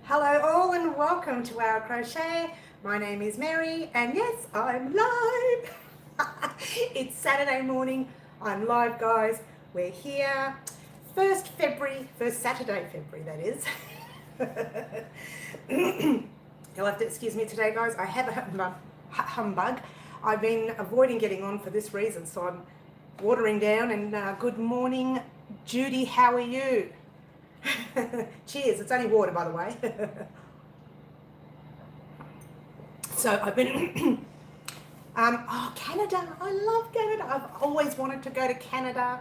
Hello all and welcome to our crochet. My name is Mary and yes, I'm live. It's Saturday morning. I'm live, guys. We're here. 1st Saturday February, that is. You'll have to excuse me today, guys. I have a humbug. I've been avoiding getting on for this reason, so I'm watering down. And good morning, Judy. How are you? Cheers. It's only water, by the way. So I've been Canada. I love Canada. I've always wanted to go to Canada.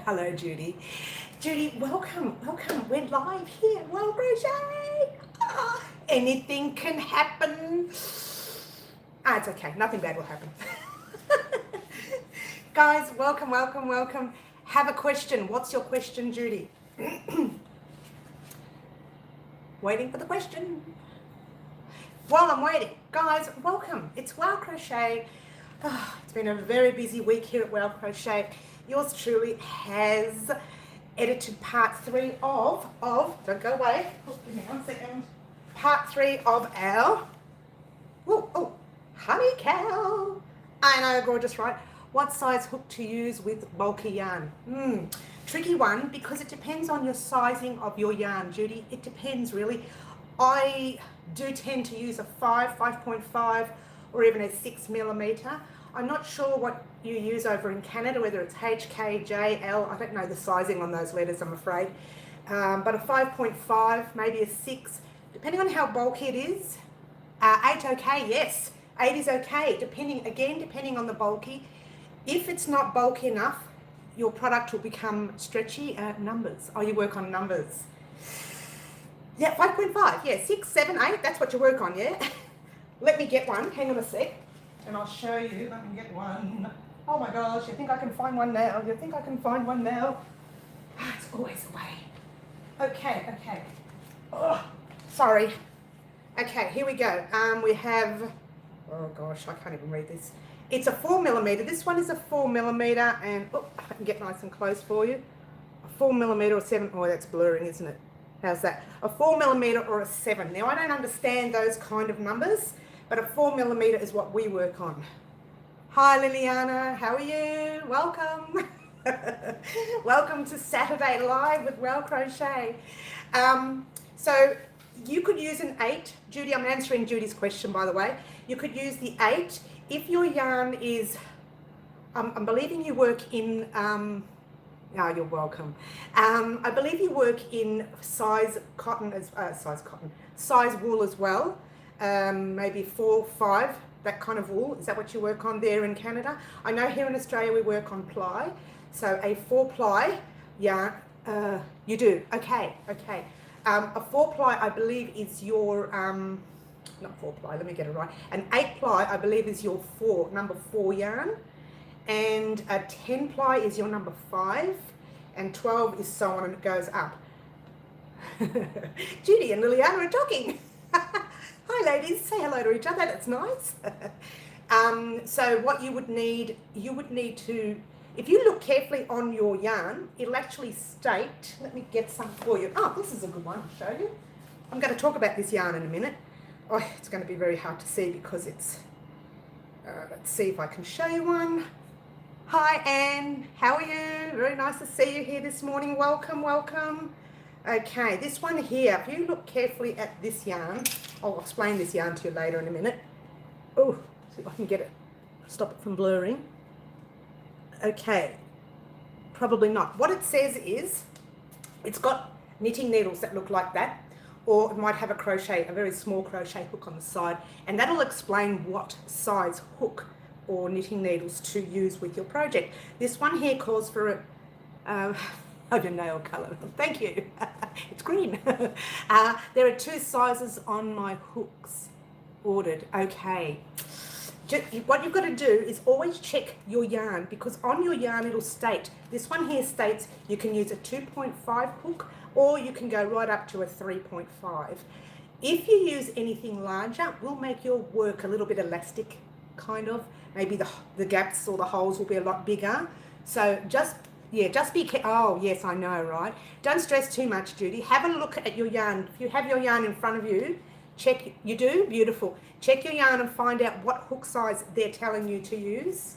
Hello, Judy. Judy, welcome. We're live here at Well Crochet. Anything can happen. It's okay. Nothing bad will happen. Guys, welcome. Have a question. What's your question, Judy? Waiting for the question. While I'm waiting, guys, welcome. It's Well Crochet. It's been a very busy week here at Well Crochet. Yours truly has edited part 3 of don't go away. Give me 1 second. Part 3 of our honey cow. I know, gorgeous, right? What size hook to use with bulky yarn? Tricky one, because it depends on your sizing of your yarn, Judy. It depends, really. I do tend to use a 5.5, or even a 6mm. I'm not sure what you use over in Canada, whether it's H, K, J, L. I don't know the sizing on those letters, I'm afraid. But a 5.5, maybe a 6, depending on how bulky it is. 8 okay, yes. 8 is okay, depending on the bulky. If it's not bulky enough, your product will become stretchy. Numbers. You work on numbers. Yeah, 5.5. Yeah, 6, 7, 8. That's what you work on, yeah? Let me get one. Hang on a sec. And I'll show you. Let me get one. Oh my gosh, you think I can find one now? It's always away. Okay. Oh, sorry. Okay, here we go. We have... Oh gosh, I can't even read this. It's a 4mm. This one is a 4mm, and I can get nice and close for you. A 4mm or 7. Oh, that's blurring, isn't it? How's that? A 4mm or a 7. Now, I don't understand those kind of numbers, but a 4mm is what we work on. Hi, Liliana. How are you? Welcome. Welcome to Saturday Live with Well Crochet. So you could use an 8. Judy, I'm answering Judy's question, by the way. You could use the 8. If your yarn is, I'm believing you work in, you're welcome. I believe you work in size wool as well. Maybe 4, 5, that kind of wool. Is that what you work on there in Canada? I know here in Australia we work on ply. So a 4-ply yarn, you do, okay. A 4-ply, I believe, is your, not 4-ply, let me get it right. An 8-ply, I believe, is your number 4 yarn. And a 10-ply is your number 5. And 12 is so on, and it goes up. Judy and Liliana are talking. Hi, ladies. Say hello to each other. That's nice. So what you would need to, if you look carefully on your yarn, it'll actually state, let me get some for you. Oh, this is a good one to show you. I'm going to talk about this yarn in a minute. Oh, it's going to be very hard to see because it's, let's see if I can show you one. Hi, Anne. How are you? Very nice to see you here this morning. Welcome. Okay, this one here, if you look carefully at this yarn, I'll explain this yarn to you later in a minute. Oh, see if I can get it, stop it from blurring. Okay, probably not. What it says is, it's got knitting needles that look like that, or it might have a very small crochet hook on the side, and that'll explain what size hook or knitting needles to use with your project. This one here calls for a nail colour. Thank you. It's green. There are 2 sizes on my hooks ordered. Okay. What you've got to do is always check your yarn, because on your yarn it'll state, this one here states you can use a 2.5 hook, or you can go right up to a 3.5. If you use anything larger, we'll make your work a little bit elastic, kind of. Maybe the gaps or the holes will be a lot bigger. So just Yeah, just be careful. Oh, yes, I know, right? Don't stress too much, Judy. Have a look at your yarn. If you have your yarn in front of you, check. You do? Beautiful. Check your yarn and find out what hook size they're telling you to use.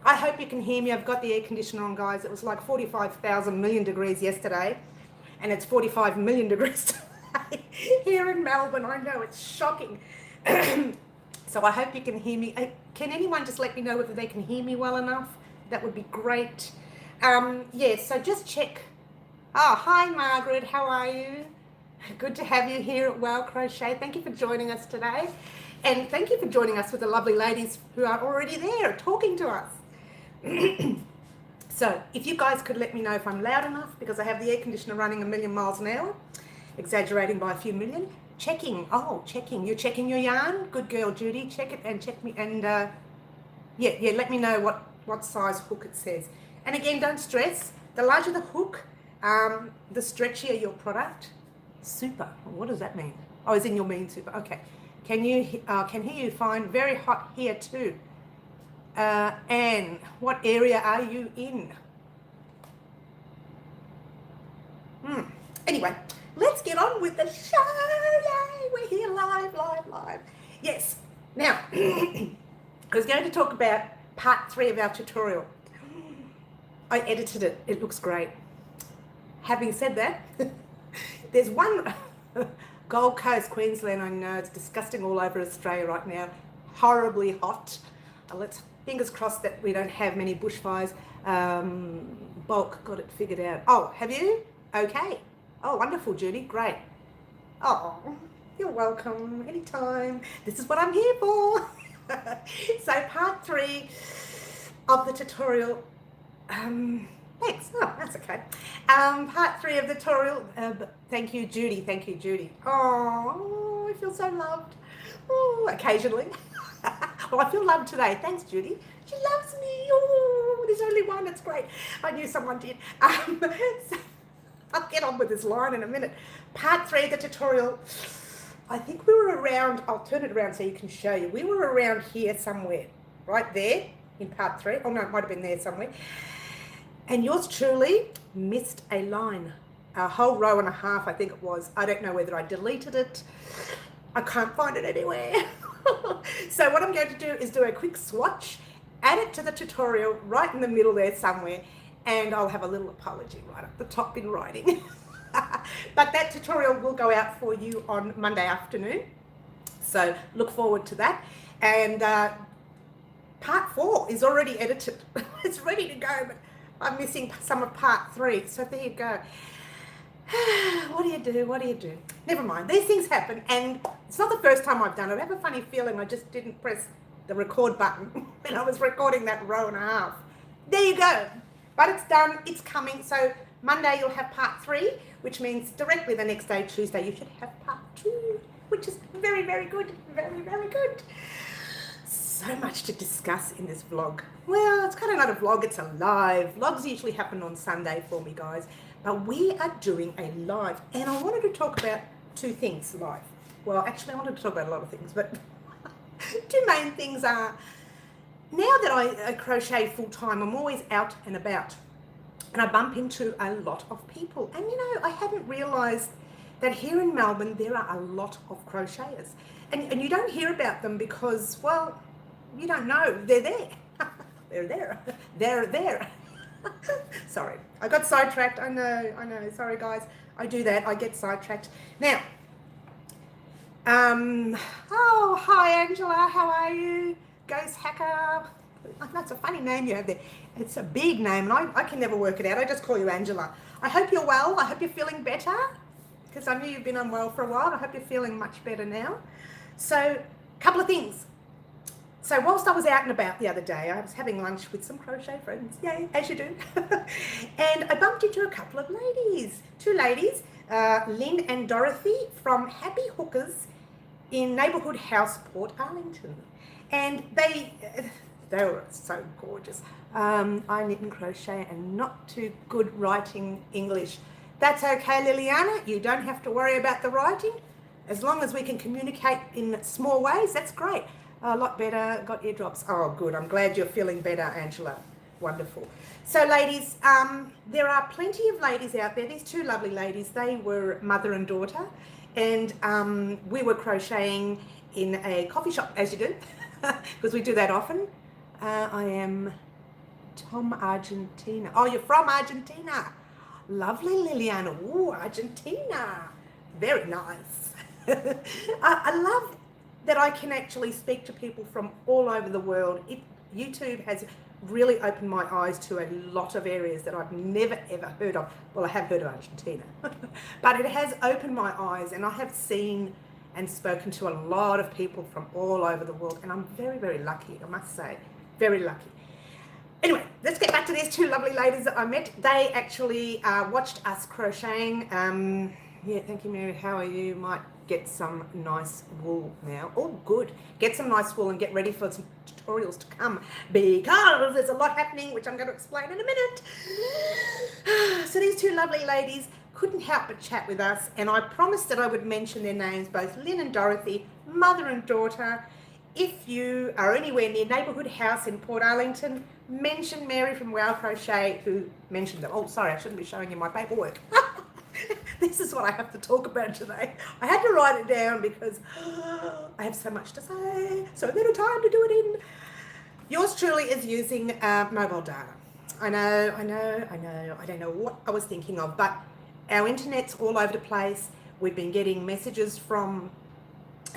I hope you can hear me. I've got the air conditioner on, guys. It was like 45,000 million degrees yesterday, and it's 45 million degrees today here in Melbourne. I know, it's shocking. So I hope you can hear me. Can anyone just let me know whether they can hear me well enough? That would be great. Yeah, so just check. Oh, hi, Margaret. How are you? Good to have you here at Wow Crochet. Thank you for joining us today. And thank you for joining us with the lovely ladies who are already there talking to us. So if you guys could let me know if I'm loud enough, because I have the air conditioner running a million miles an hour, exaggerating by a few million. Checking. Oh, checking. You're checking your yarn? Good girl, Judy. Check it and check me. And yeah, let me know what size hook it says. And again, don't stress. The larger the hook, the stretchier your product. Super. What does that mean? Oh, is in your mean super. Okay. Can hear you fine. Very hot here too. Anne, what area are you in? Anyway, let's get on with the show. Yay, we're here live. Yes. Now, I was going to talk about part 3 of our tutorial. I edited it. It looks great. Having said that, there's one Gold Coast, Queensland. I know it's disgusting all over Australia right now. Horribly hot. Let's fingers crossed that we don't have many bushfires. Bulk got it figured out. Oh, have you? Okay. Oh, wonderful, Judy. Great. Oh, you're welcome. Anytime. This is what I'm here for. So part 3 of the tutorial. Thanks. Oh, that's okay. Part 3 of the tutorial. Thank you, Judy. Thank you, Judy. Oh, I feel so loved. Oh, occasionally. Well, I feel loved today. Thanks, Judy. She loves me. Oh, there's only one. It's great. I knew someone did. So I'll get on with this line in a minute. Part 3 of the tutorial. I think we were around, I'll turn it around so you can show you. We were around here somewhere, right there in part 3. Oh no, it might have been there somewhere. And yours truly missed a line, a whole row and a half, I think it was. I don't know whether I deleted it. I can't find it anywhere. So what I'm going to do is do a quick swatch, add it to the tutorial right in the middle there somewhere, and I'll have a little apology right at the top in writing. But that tutorial will go out for you on Monday afternoon. So look forward to that. And part 4 is already edited. It's ready to go, but I'm missing some of part 3. So there you go. What do you do? Never mind. These things happen, and it's not the first time I've done it. I have a funny feeling I just didn't press the record button when I was recording that row and a half. There you go. But it's done. It's coming. So Monday you'll have part 3, which means directly the next day, Tuesday, you should have part 2, which is very, very good. Very, very good. So much to discuss in this vlog. Well, it's kind of not a vlog, it's a live. Vlogs usually happen on Sunday for me, guys. But we are doing a live, and I wanted to talk about 2 things live. Well, actually, I wanted to talk about a lot of things, but 2 main things are, now that I crochet full-time, I'm always out and about, and I bump into a lot of people. And, you know, I hadn't realised that here in Melbourne, there are a lot of crocheters. And you don't hear about them because, well, you don't know. They're there. They're there. They're there. Sorry, I got sidetracked. I know. Sorry, guys. I do that. I get sidetracked. Now, oh, hi, Angela. How are you? Ghost Hacker. That's a funny name you have there. It's a big name, and I can never work it out. I just call you Angela. I hope you're well. I hope you're feeling better, because I knew you've been unwell for a while. I hope you're feeling much better now. So, a couple of things. So whilst I was out and about the other day, I was having lunch with some crochet friends, yay, as you do. And I bumped into a couple of ladies, 2 ladies, Lynn and Dorothy from Happy Hookers in Neighbourhood House, Port Arlington. And they were so gorgeous. I knit and crochet and not too good writing English. That's okay, Liliana, you don't have to worry about the writing. As long as we can communicate in small ways, that's great. A lot better, got eardrops. Oh, good. I'm glad you're feeling better, Angela. Wonderful. So ladies, there are plenty of ladies out there. These two lovely ladies, they were mother and daughter, and we were crocheting in a coffee shop, as you do, because we do that often. I am Tom Argentina. Oh, you're from Argentina. Lovely, Liliana. Ooh, Argentina. Very nice. I love that I can actually speak to people from all over the world. YouTube has really opened my eyes to a lot of areas that I've never ever heard of. Well, I have heard of Argentina, but it has opened my eyes, and I have seen and spoken to a lot of people from all over the world, and I'm very, very lucky, I must say, very lucky. Anyway, let's get back to these two lovely ladies that I met. They actually watched us crocheting. Yeah, thank you, Mary. How are you? Might get some nice wool now. Oh, good. Get some nice wool and get ready for some tutorials to come, because there's a lot happening, which I'm going to explain in a minute. So these two lovely ladies couldn't help but chat with us, and I promised that I would mention their names, both Lynn and Dorothy, mother and daughter. If you are anywhere near Neighbourhood House in Port Arlington, mention Mary from Wow Crochet, who mentioned them. Oh, sorry, I shouldn't be showing you my paperwork. This is what I have to talk about today. I had to write it down because I have so much to say, so little time to do it in. Yours truly is using mobile data. I know, I don't know what I was thinking of, but our internet's all over the place. We've been getting messages from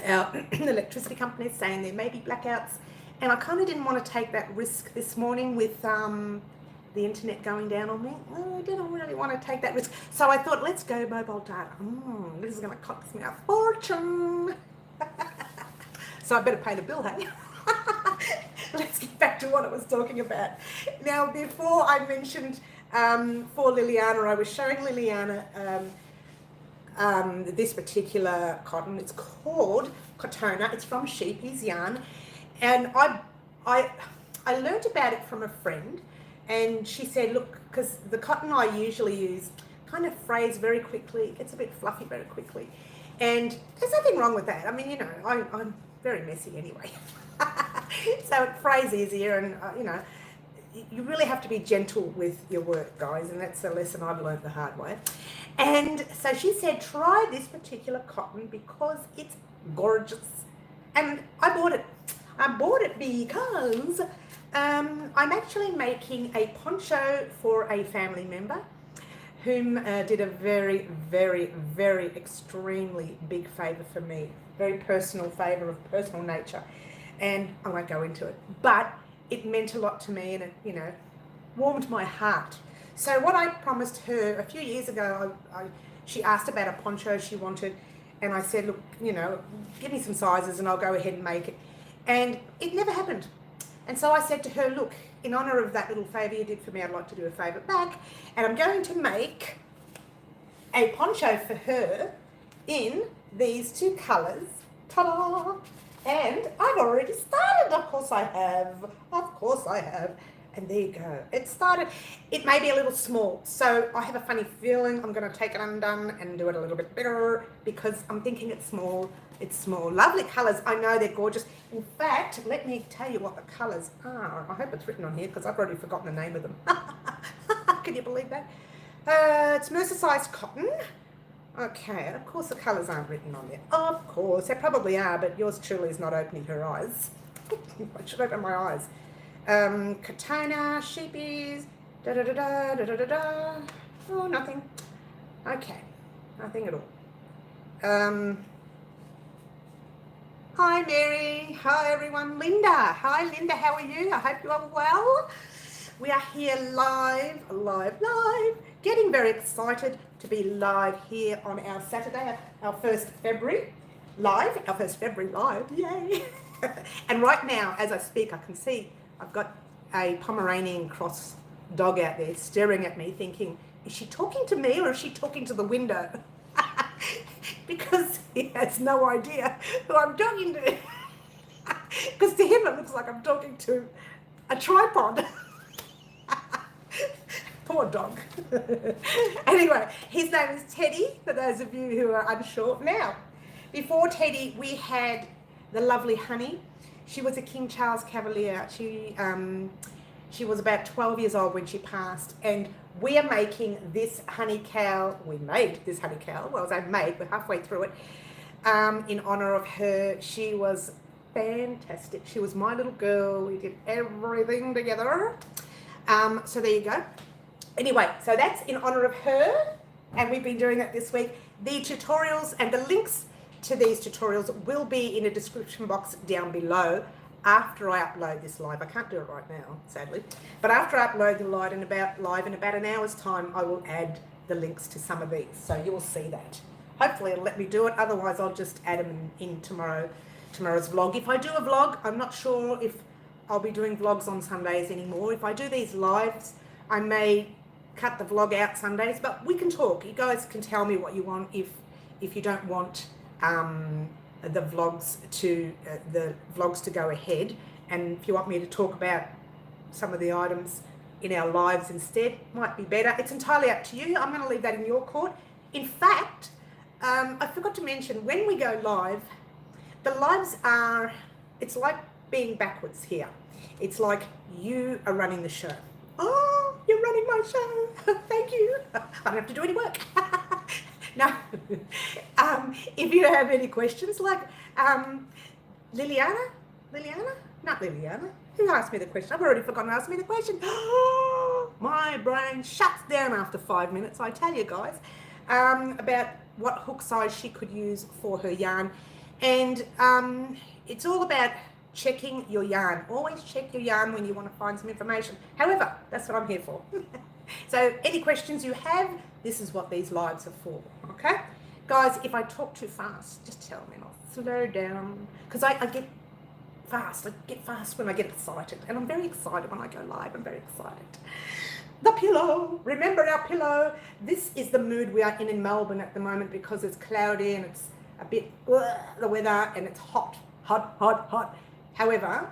our electricity companies saying there may be blackouts, and I kind of didn't want to take that risk this morning with the internet going down on me. I didn't really want to take that risk, so I thought, let's go mobile data. This is going to cost me a fortune. So I better pay the bill, hey? Let's get back to what I was talking about. Now, before I mentioned for Liliana, I was showing Liliana this particular cotton. It's called Cotona. It's from Sheepy's Yarn, and I learned about it from a friend, and she said, look, because the cotton I usually use kind of frays very quickly, it gets a bit fluffy very quickly, and there's nothing wrong with that. I mean, you know, I'm very messy anyway. So it frays easier, and you know, you really have to be gentle with your work, guys, and that's a lesson I've learned the hard way. And so she said, try this particular cotton because it's gorgeous. And I bought it. I bought it because I'm actually making a poncho for a family member whom did a very, very, very extremely big favour for me. Very personal favour of personal nature. And I won't go into it. But it meant a lot to me, and it, you know, warmed my heart. So what I promised her a few years ago, she asked about a poncho she wanted, and I said, look, you know, give me some sizes and I'll go ahead and make it. And it never happened. And so I said to her, look, in honour of that little favour you did for me, I'd like to do a favour back, and I'm going to make a poncho for her in these two colours. Ta-da! And I've already started, of course I have. And there you go. It started, it may be a little small. So I have a funny feeling I'm going to take it undone and do it a little bit bigger because I'm thinking it's small. It's small. Lovely colours. I know they're gorgeous. In fact, let me tell you what the colours are. I hope it's written on here because I've already forgotten the name of them. Can you believe that? It's Mercer-sized cotton. Okay, of course the colours aren't written on there. Of course, they probably are, but yours truly is not opening her eyes. I should open my eyes. Katana, sheepies, da-da-da-da, oh, nothing. Okay, nothing at all. Hi Mary, hi everyone. Linda, hi Linda, how are you? I hope you are well. We are here live, getting very excited to be live here on our Saturday, our 1st February live, yay. And right now, as I speak, I can see I've got a Pomeranian cross dog out there staring at me thinking, is she talking to me or is she talking to the window? Because he has no idea who I'm talking to. Because to him it looks like I'm talking to a tripod. Poor dog. Anyway, his name is Teddy, for those of you who are unsure. Now, before Teddy, we had the lovely Honey. She was a King Charles Cavalier. She She was about 12 years old when she passed, and we are making this honey cowl. We made this honey cowl. Well, I made, we're halfway through it, in honor of her. She was fantastic. She was my little girl. We did everything together. So there you go. Anyway, so that's in honor of her, and we've been doing that this week. The tutorials and the links to these tutorials will be in a description box down below after I upload this live. I can't do it right now, sadly. But after I upload the live in about an hour's time, I will add the links to some of these. So you will see that. Hopefully it'll let me do it. Otherwise, I'll just add them in tomorrow's vlog. If I do a vlog, I'm not sure if I'll be doing vlogs on Sundays anymore. If I do these lives, I may cut the vlog out Sundays, but we can talk. You guys can tell me what you want if you don't want the vlogs to go ahead, and if you want me to talk about some of the items in our lives instead, might be better. It's entirely up to you. I'm going to leave that in your court. In fact, I forgot to mention, when we go live, the lives are, it's like being backwards here. It's like you are running the show. Oh, you're running my show. Thank you. I don't have to do any work. No. If you have any questions, like Liliana? Not Liliana. Who asked me the question? I've already forgotten who asked me the question. My brain shuts down after 5 minutes, I tell you guys, about what hook size she could use for her yarn. And it's all about checking your yarn. Always check your yarn when you want to find some information. However, that's what I'm here for. So any questions you have, this is what these lives are for, okay? Guys, if I talk too fast, just tell me and I'll slow down. Because I get fast. I get fast when I get excited. And I'm very excited when I go live. I'm very excited. The pillow. Remember our pillow. This is the mood we are in Melbourne at the moment, because it's cloudy and it's a bit the weather, and it's hot. However,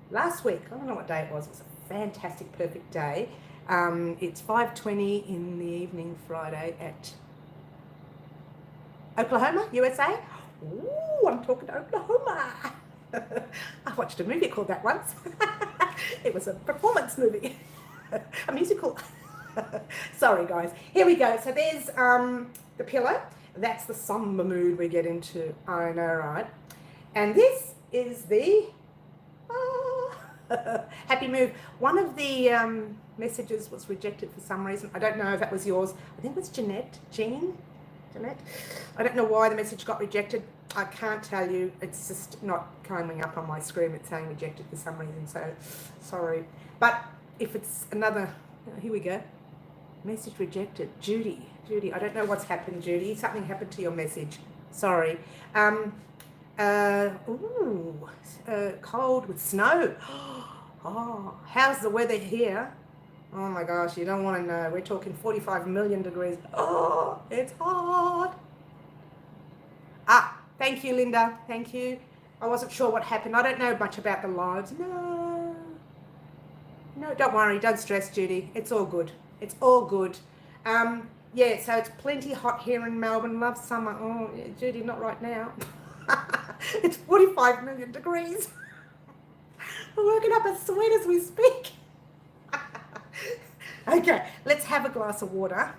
last week, I don't know what day it was a fantastic, perfect day. It's 5:20 in the evening Friday at Oklahoma, USA. Ooh, I'm talking to Oklahoma. I watched a movie called that once. It was a performance movie, a musical. Sorry, guys. Here we go. So there's the pillow. That's the somber mood we get into. I know, right? And this is the happy move. One of the messages was rejected for some reason. I don't know if that was yours. I think it was Jeanette. I don't know why the message got rejected. I can't tell you. It's just not coming up on my screen. It's saying rejected for some reason. So sorry. But if it's another, here we go. Message rejected. Judy. I don't know what's happened, Judy. Something happened to your message. Sorry. Cold with snow. Oh, how's the weather here? Oh my gosh, you don't want to know. We're talking 45 million degrees. Oh, it's hot. Thank you, Linda. Thank you. I wasn't sure what happened. I don't know much about the lives. No, don't worry. Don't stress, Judy. It's all good. It's all good. Yeah, so it's plenty hot here in Melbourne. Love summer. Oh, yeah, Judy, not right now. It's 45 million degrees. We're working up a sweat as we speak. Okay, let's have a glass of water.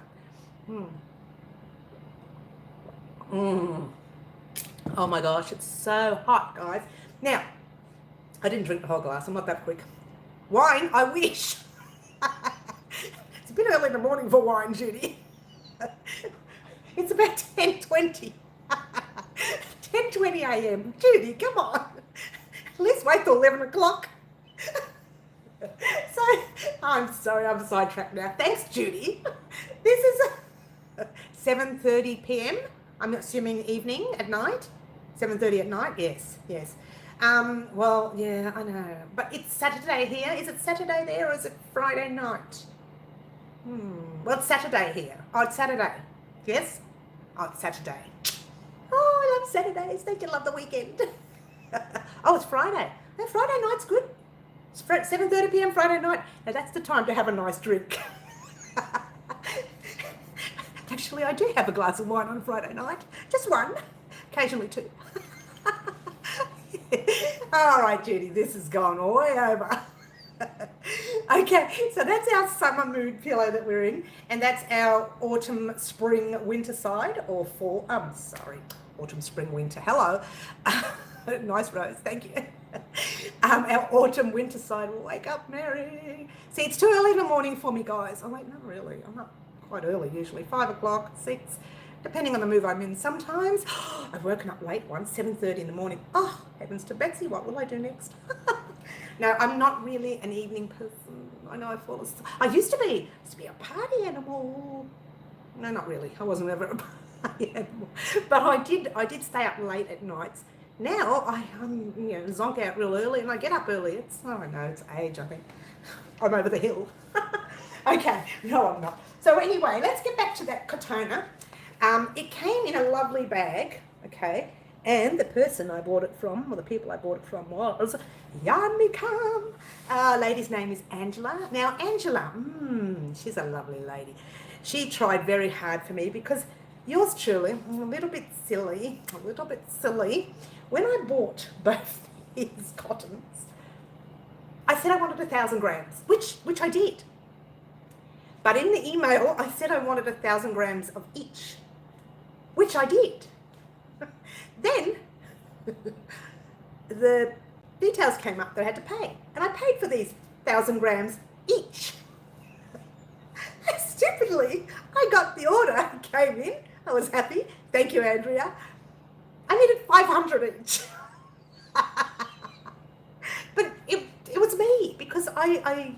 Oh my gosh, it's so hot, guys. Now, I didn't drink the whole glass. I'm not that quick. Wine, I wish. It's a bit early in the morning for wine, Judy. It's about 10:20. 10:20 a.m. Judy, come on. Let's wait till 11 o'clock. So, I'm sorry, I'm sidetracked now. Thanks, Judy. This is 7:30 p.m. I'm assuming evening, at night. 7:30 at night? Yes. Well, yeah, I know. But it's Saturday here. Is it Saturday there, or is it Friday night? Well, it's Saturday here. Oh, it's Saturday. Yes? Oh, it's Saturday. Oh, I love Saturdays. Don't you love the weekend? Oh, it's Friday. No, Friday night's good. It's 7:30 p.m. Friday night. Now, that's the time to have a nice drink. Actually, I do have a glass of wine on Friday night. Just one. Occasionally two. All right, Judy, this has gone way over. Okay, so that's our summer mood pillow that we're in, and that's our autumn, spring, winter side, or fall. Sorry, autumn, spring, winter. Hello, nice rose, thank you. Our autumn, winter side will wake up, Mary. See, it's too early in the morning for me, guys. Oh wait, not really. I'm not quite early usually. 5 o'clock, 6, depending on the mood I'm in. Sometimes I've woken up late once, 7:30 in the morning. Oh, heavens to Betsy, what will I do next? No, I'm not really an evening person. I know I fall asleep. I used to be a party animal. No, not really. I wasn't ever a party animal. But I did stay up late at nights. Now I zonk out real early and I get up early. It's, I don't know, it's age, I think. I'm over the hill. Okay, no, I'm not. So anyway, let's get back to that katana. It came in a lovely bag, okay, and the person I bought it from, or the people I bought it from, was Yamikam. Lady's name is Angela. Now, Angela, she's a lovely lady. She tried very hard for me because yours truly, a little bit silly. When I bought both these cottons, I said I wanted 1,000 grams, which I did. But in the email, I said I wanted 1,000 grams of each, which I did. Then the details came up that I had to pay, and I paid for these 1,000 grams each. Stupidly, I got the order, came in, I was happy. Thank you, Andrea. I needed 500 each. But it was me, because I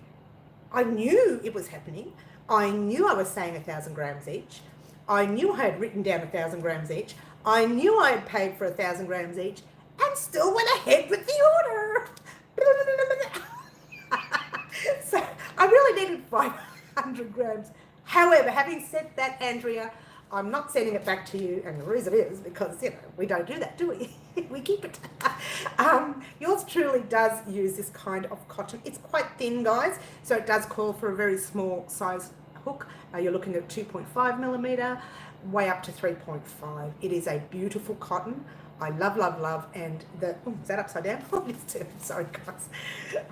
knew it was happening. I knew I was saying 1,000 grams each. I knew I had written down 1,000 grams each. I knew I had paid for 1,000 grams each, and still went ahead with the order. So I really needed 500 grams. However, having said that, Andrea, I'm not sending it back to you, and the reason is because, we don't do that, do we? We keep it. Yours truly does use this kind of cotton. It's quite thin, guys, so it does call for a very small size hook. You're looking at 2.5 millimeter, way up to 3.5. It is a beautiful cotton. I love, and is that upside down? Oh, it's too. Sorry, guys.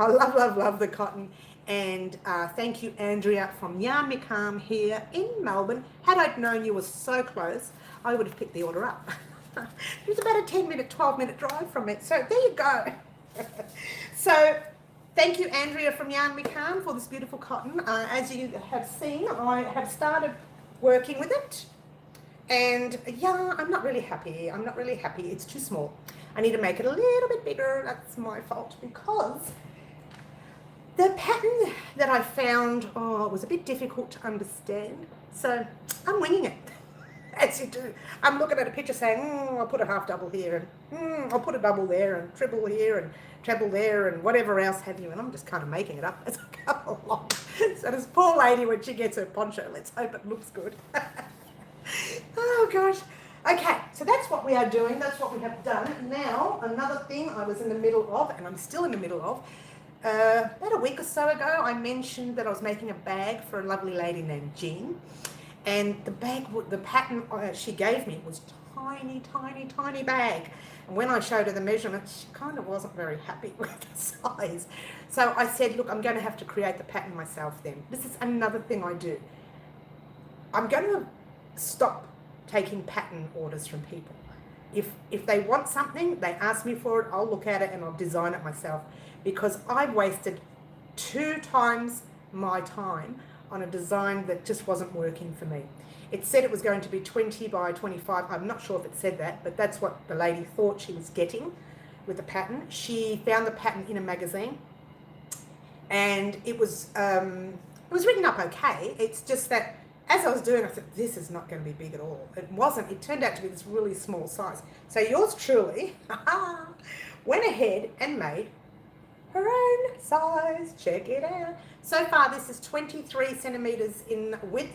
I love the cotton. And thank you, Andrea from Yarn Me Calm here in Melbourne. Had I known you were so close, I would have picked the order up. It was about a 10-minute, 12-minute drive from it. So there you go. So thank you, Andrea from Yarn Me Calm, for this beautiful cotton. As you have seen, I have started working with it. And yeah, I'm not really happy. It's too small. I need to make it a little bit bigger. That's my fault, because the pattern that I found was a bit difficult to understand. So I'm winging it, as you do. I'm looking at a picture saying, I'll put a half double here, and I'll put a double there, and triple here, and treble there, and whatever else have you. And I'm just kind of making it up as I go along. So this poor lady, when she gets her poncho, let's hope it looks good. Oh gosh. Okay, so that's what we are doing. That's what we have done. Now, another thing I was in the middle of, and I'm still in the middle of, about a week or so ago, I mentioned that I was making a bag for a lovely lady named Jean. And the pattern she gave me was tiny bag. And when I showed her the measurements, she kind of wasn't very happy with the size. So I said, look, I'm going to have to create the pattern myself then. This is another thing I do. I'm going to stop taking pattern orders from people. If they want something, they ask me for it, I'll look at it and I'll design it myself, because I've wasted 2 times my time on a design that just wasn't working for me. It said it was going to be 20 by 25. I'm not sure if it said that, but that's what the lady thought she was getting with the pattern. She found the pattern in a magazine, and it was written up okay. It's just that as I was doing, I thought, this is not going to be big at all. It wasn't. It turned out to be this really small size. So yours truly went ahead and made her own size. Check it out. So far, this is 23 centimeters in width.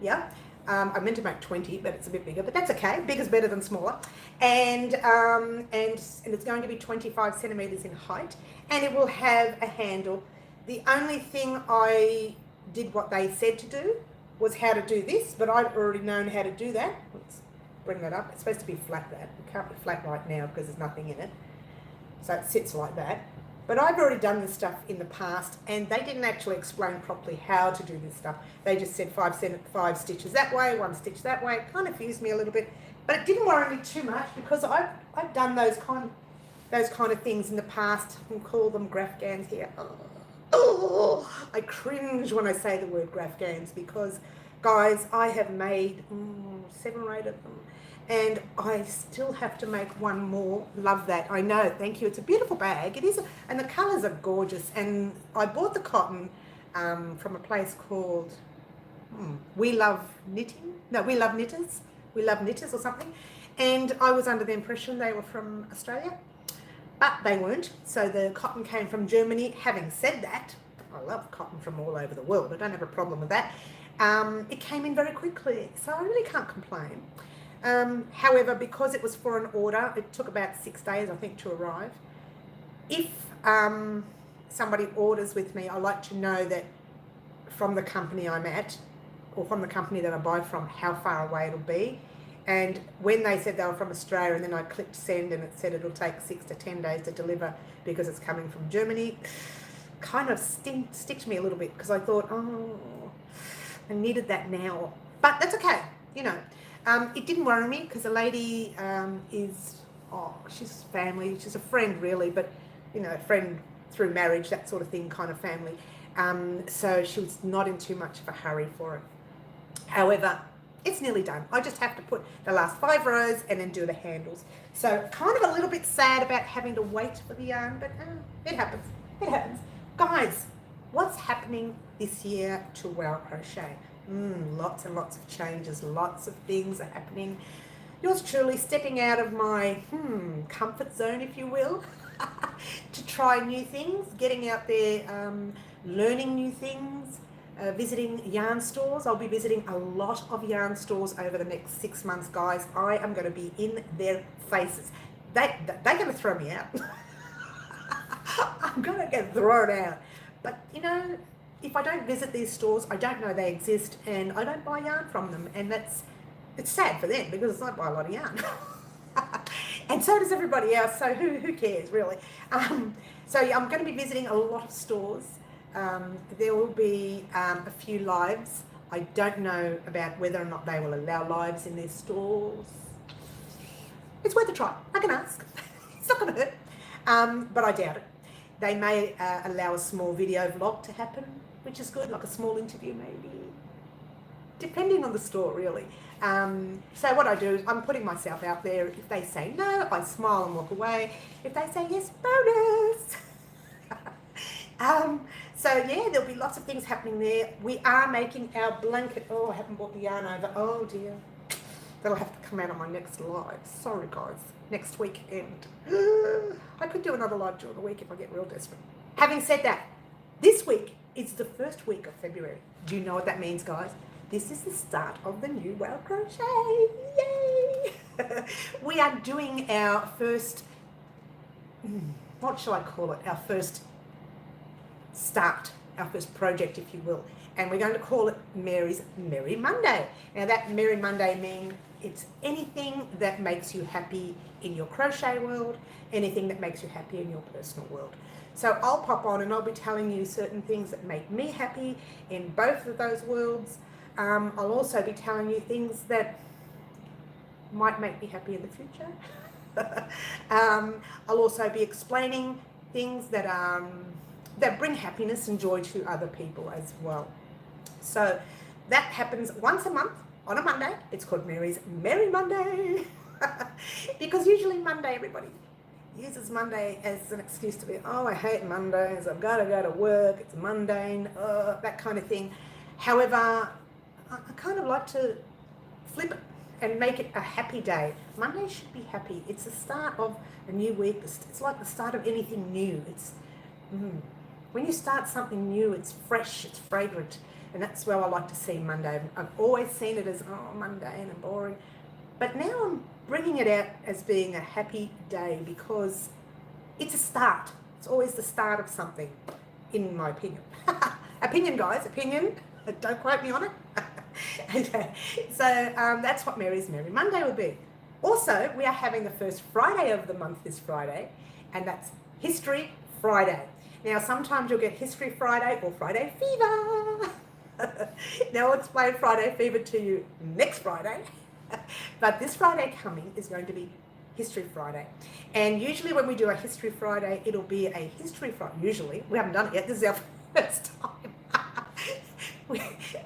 Yeah. I meant to make 20, but it's a bit bigger, but that's okay. Bigger's better than smaller. And it's going to be 25 centimeters in height, and it will have a handle. The only thing I did what they said to do was how to do this, but I'd already known how to do that. Let's bring that up. It's supposed to be flat, that. It can't be flat right now because there's nothing in it. So it sits like that. But I've already done this stuff in the past, and they didn't actually explain properly how to do this stuff. They just said five stitches that way, 1 stitch that way. It kind of confused me a little bit, but it didn't worry me too much because I've done those kind of things in the past. We'll call them grafgans here. Oh, I cringe when I say the word grafgans because, guys, I have made 7 or 8 of them. And I still have to make one more. Love that. I know. Thank you. It's a beautiful bag. It is. And the colours are gorgeous. And I bought the cotton from a place called We Love Knitting. No, We Love Knitters. We Love Knitters or something. And I was under the impression they were from Australia. But they weren't. So the cotton came from Germany. Having said that, I love cotton from all over the world. I don't have a problem with that. It came in very quickly. So I really can't complain. However, because it was for an order, it took about 6 days, I think, to arrive. If somebody orders with me, I like to know that from the company I'm at, or from the company that I buy from, how far away it'll be. And when they said they were from Australia, and then I clicked send, and it said it'll take 6 to 10 days to deliver because it's coming from Germany, kind of sticked me a little bit because I thought, oh, I needed that now. But that's okay, you know. It didn't worry me because the lady she's family, she's a friend really, but, you know, a friend through marriage, that sort of thing, kind of family. So she was not in too much of a hurry for it. However, it's nearly done. I just have to put the last 5 rows and then do the handles. So kind of a little bit sad about having to wait for the yarn, but it happens. It happens. Guys, what's happening this year to Wow Crochet? Lots and lots of changes, lots of things are happening. Yours truly stepping out of my comfort zone, if you will, to try new things, getting out there, learning new things, visiting yarn stores. I'll be visiting a lot of yarn stores over the next 6 months, guys. I am going to be in their faces. They're going to throw me out. I'm going to get thrown out. But, you know, if I don't visit these stores, I don't know they exist, and I don't buy yarn from them, and it's sad for them because I buy a lot of yarn. And so does everybody else, so who cares, really? So yeah, I'm going to be visiting a lot of stores. There will be a few lives. I don't know about whether or not they will allow lives in their stores. It's worth a try. I can ask. It's not going to hurt, but I doubt it. They may allow a small video vlog to happen, which is good, like a small interview maybe, depending on the store really. So what I do is I'm putting myself out there. If they say no, I smile and walk away. If they say yes, bonus. So yeah, there'll be lots of things happening there. We are making our blanket. Oh, I haven't brought the yarn over. Oh dear. That'll have to come out on my next live. Sorry guys, next weekend. I could do another live during the week if I get real desperate. Having said that, this week is the first week of February. Do you know what that means, guys? This is the start of the new Wow Crochet. Yay! We are doing our first, what shall I call it? Our first start, our first project, if you will. And we're going to call it Mary's Merry Monday. Now that Merry Monday means it's anything that makes you happy in your crochet world, anything that makes you happy in your personal world. So I'll pop on and I'll be telling you certain things that make me happy in both of those worlds. I'll also be telling you things that might make me happy in the future. I'll also be explaining things that that bring happiness and joy to other people as well. So that happens once a month on a Monday. It's called Mary's Merry Monday. Because usually Monday, everybody uses Monday as an excuse to be, oh, I hate Mondays, I've got to go to work, it's mundane, that kind of thing. However, I kind of like to flip it and make it a happy day. Monday should be happy. It's the start of a new week. It's like the start of anything new. It's when you start something new, it's fresh, it's fragrant, and that's where I like to see Monday. I've always seen it as, oh, mundane and boring. But now I'm bringing it out as being a happy day because it's a start. It's always the start of something, in my opinion. Opinion, guys, opinion. Don't quote me on it. Okay. So that's what Mary's Merry Monday will be. Also, we are having the first Friday of the month this Friday, and that's History Friday. Now, sometimes you'll get History Friday or Friday Fever. Now, I'll explain Friday Fever to you next Friday. But this Friday coming is going to be History Friday. And usually when we do a History Friday, it'll be a History Friday. Usually, we haven't done it yet. This is our first time.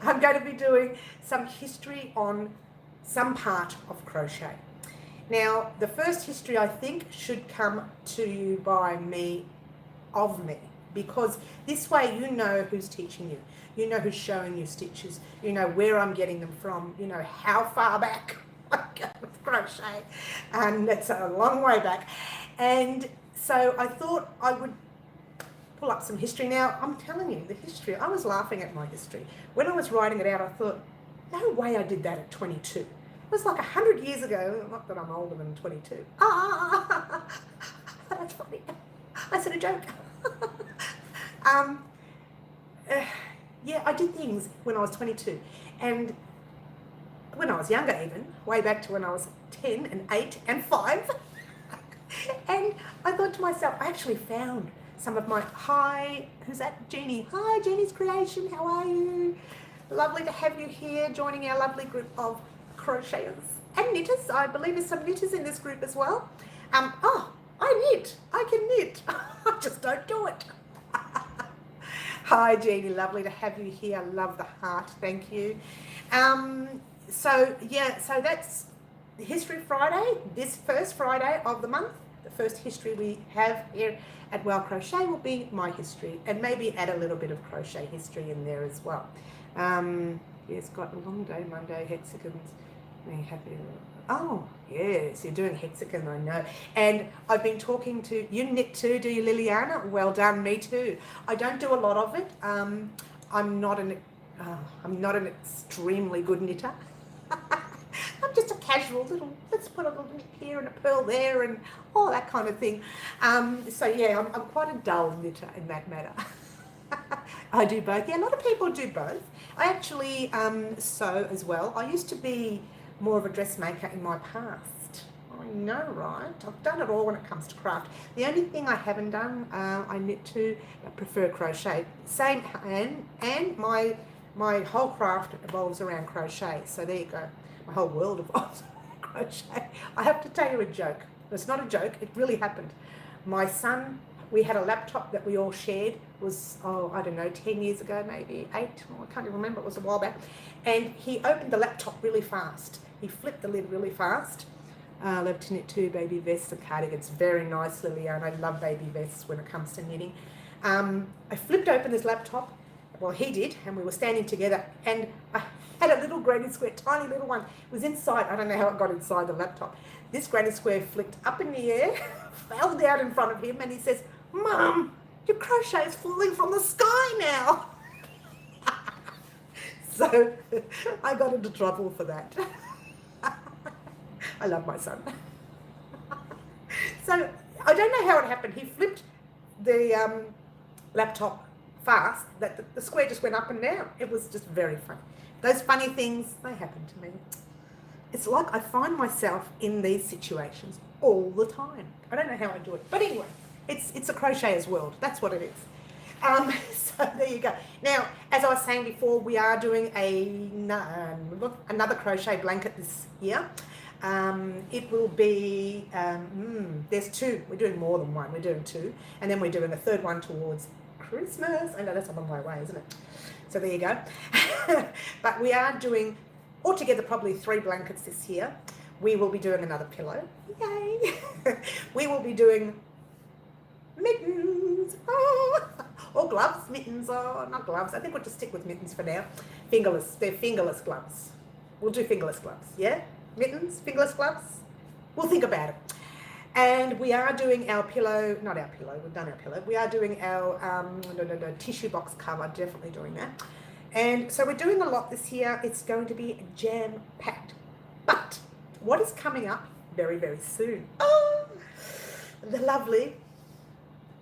I'm going to be doing some history on some part of crochet. Now, the first history I think should come to you by me, of me, because this way you know who's teaching you. You know who's showing you stitches. You know where I'm getting them from. You know how far back I go with crochet. And it's a long way back. And so I thought I would pull up some history. Now, I'm telling you, the history, I was laughing at my history. When I was writing it out, I thought, no way I did that at 22. It was like 100 years ago. Not that I'm older than 22. That's funny. I said a joke. Yeah, I did things when I was 22. And when I was younger even, way back to when I was 10 and 8 and 5. And I thought to myself, I actually found some of my, hi, who's that? Jeannie. Hi, Jeannie's Creation. How are you? Lovely to have you here, joining our lovely group of crocheters and knitters. I believe there's some knitters in this group as well. I knit. I can knit. I just don't do it. Hi, Jeannie. Lovely to have you here. I love the heart. Thank you. So that's History Friday. This first Friday of the month, the first history we have here at Well Crochet will be my history, and maybe add a little bit of crochet history in there as well. Yes, got a long day Monday, hexagons. Happy. Oh, yes, you're doing hexagon, I know. And I've been talking to, you knit too, do you, Liliana? Well done, me too. I don't do a lot of it. I'm not an extremely good knitter. I'm just a casual little, let's put a little knit here and a purl there and all that kind of thing. So yeah, I'm quite a dull knitter in that matter. I do both. Yeah, a lot of people do both. I actually sew as well. I used to be more of a dressmaker in my past. I know, right? I've done it all when it comes to craft. The only thing I haven't done, I knit too, I prefer crochet. Same, and my whole craft evolves around crochet. So there you go. My whole world evolves around crochet. I have to tell you a joke. It's not a joke. It really happened. My son, we had a laptop that we all shared. It was, I don't know, 10 years ago, maybe 8. I can't even remember. It was a while back. And he opened the laptop really fast. He flipped the lid really fast. I love to knit too, baby vests and cardigans. Very nice, Liliana. I love baby vests when it comes to knitting. I flipped open this laptop. Well, he did, and we were standing together, and I had a little granny square, tiny little one. It was inside. I don't know how it got inside the laptop. This granny square flicked up in the air, fell down in front of him, and he says, "Mum, your crochet is falling from the sky now." So I got into trouble for that. I love my son. So I don't know how it happened. He flipped the laptop fast that the square just went up and down. It was just very funny. Those funny things, they happen to me. It's like I find myself in these situations all the time. I don't know how I do it. But anyway, it's a crocheter's world. That's what it is. So there you go. Now, as I was saying before, we are doing another crochet blanket this year. It will be, there's 2. We're doing more than one. We're doing 2. And then we're doing a third one towards Christmas. I know that's a long way away, isn't it? So there you go. But we are doing altogether probably 3 blankets this year. We will be doing another pillow. Yay! We will be doing mittens. Oh, or gloves, mittens. Oh, not gloves. I think we'll just stick with mittens for now. Fingerless. They're fingerless gloves. We'll do fingerless gloves. Yeah? Mittens, fingerless gloves. We'll think about it. And we are doing our pillow, not our pillow, we've done our pillow. We are doing our tissue box cover, definitely doing that. And so we're doing a lot this year. It's going to be jam-packed. But what is coming up very, very soon? Oh, the lovely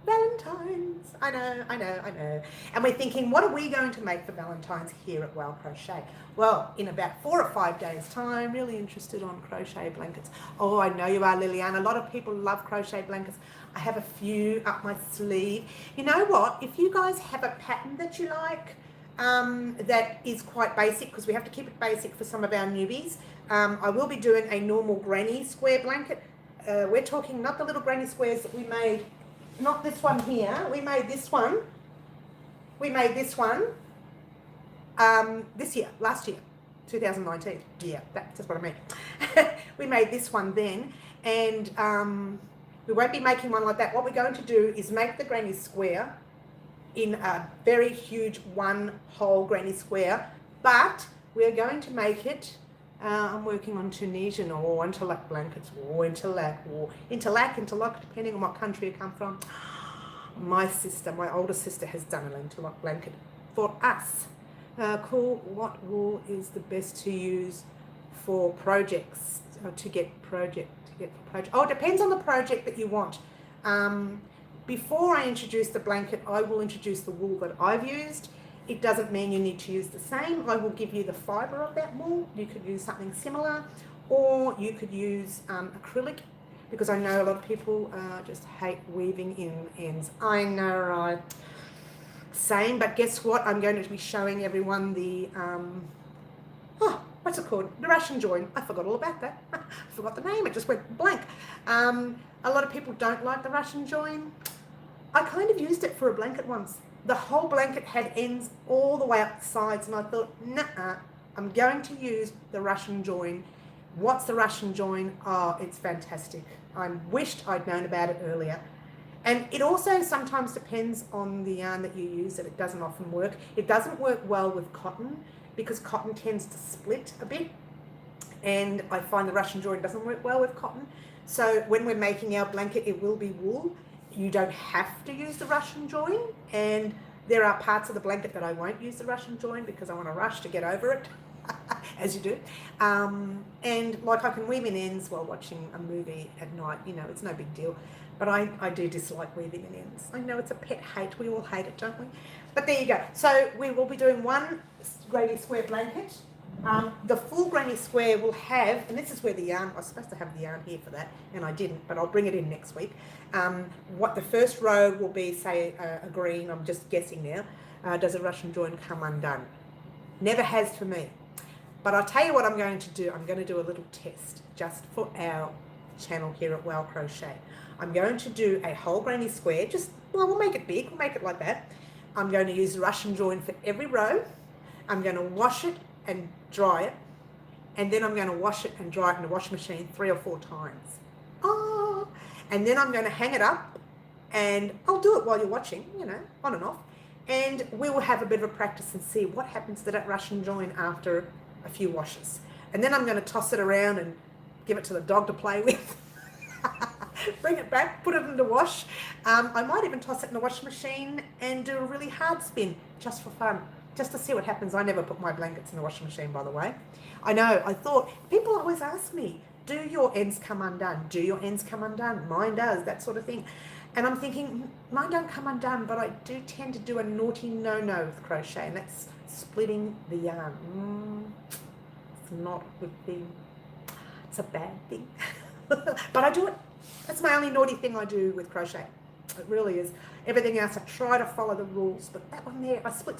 Valentine's. I know. And we're thinking, what are we going to make for Valentine's here at Well Crochet? Well, in about 4 or 5 days' time, really interested on crochet blankets. Oh, I know you are, Lillian. A lot of people love crochet blankets. I have a few up my sleeve. You know what? If you guys have a pattern that you like, that is quite basic, because we have to keep it basic for some of our newbies, I will be doing a normal granny square blanket. We're talking not the little granny squares that we made, not this one here. We made this one. This year, last year, 2019. Yeah, that's what I mean. We made this one then, and we won't be making one like that. What we're going to do is make the granny square in a very huge one whole granny square, but we're going to make it, I'm working on Tunisian or interlock blankets, or interlock, depending on what country you come from. My older sister has done an interlock blanket for us. Cool. What wool is the best to use for projects, to get project? Oh, it depends on the project that you want. Before I introduce the blanket, I will introduce the wool that I've used. It doesn't mean you need to use the same. I will give you the fibre of that wool. You could use something similar, or you could use acrylic, because I know a lot of people just hate weaving in ends. I know, right? Same, but guess what? I'm going to be showing everyone the, what's it called? The Russian join. I forgot all about that. I forgot the name. It just went blank. A lot of people don't like the Russian join. I kind of used it for a blanket once. The whole blanket had ends all the way up the sides, and I thought, nah, I'm going to use the Russian join. What's the Russian join? Oh, it's fantastic. I wished I'd known about it earlier. And it also sometimes depends on the yarn that you use, that it doesn't often work. It doesn't work well with cotton, because cotton tends to split a bit, and I find the Russian join doesn't work well with cotton. So when we're making our blanket, it will be wool. You don't have to use the Russian join, and there are parts of the blanket that I won't use the Russian join because I want to rush to get over it, as you do. And like, I can weave in ends while watching a movie at night, it's no big deal. But I do dislike weaving in ends. I know it's a pet hate. We all hate it, don't we? But there you go. So we will be doing one granny square blanket. The full granny square will have, and this is where the yarn, I was supposed to have the yarn here for that, and I didn't, but I'll bring it in next week. What the first row will be, say, a green, I'm just guessing now. Does a Russian join come undone? Never has for me. But I'll tell you what I'm going to do. I'm going to do a little test just for our channel here at Well Crochet. I'm going to do a whole granny square, we'll make it big, we'll make it like that. I'm going to use the Russian join for every row. I'm going to wash it and dry it, and then I'm going to wash it and dry it in the washing machine 3 or 4 times. And then I'm going to hang it up, and I'll do it while you're watching, on and off, and we will have a bit of a practice and see what happens to that Russian join after a few washes. And then I'm going to toss it around and give it to the dog to play with. Bring it back, put it in the wash. I might even toss it in the washing machine and do a really hard spin just for fun, just to see what happens. I never put my blankets in the washing machine, by the way. I know, I thought, people always ask me, do your ends come undone? Do your ends come undone? Mine does, that sort of thing. And I'm thinking, mine don't come undone, but I do tend to do a naughty no-no with crochet, and that's splitting the yarn. It's not a good thing. It's a bad thing. But I do it. That's my only naughty thing I do with crochet. It really is. Everything else, I try to follow the rules, but that one there, I split.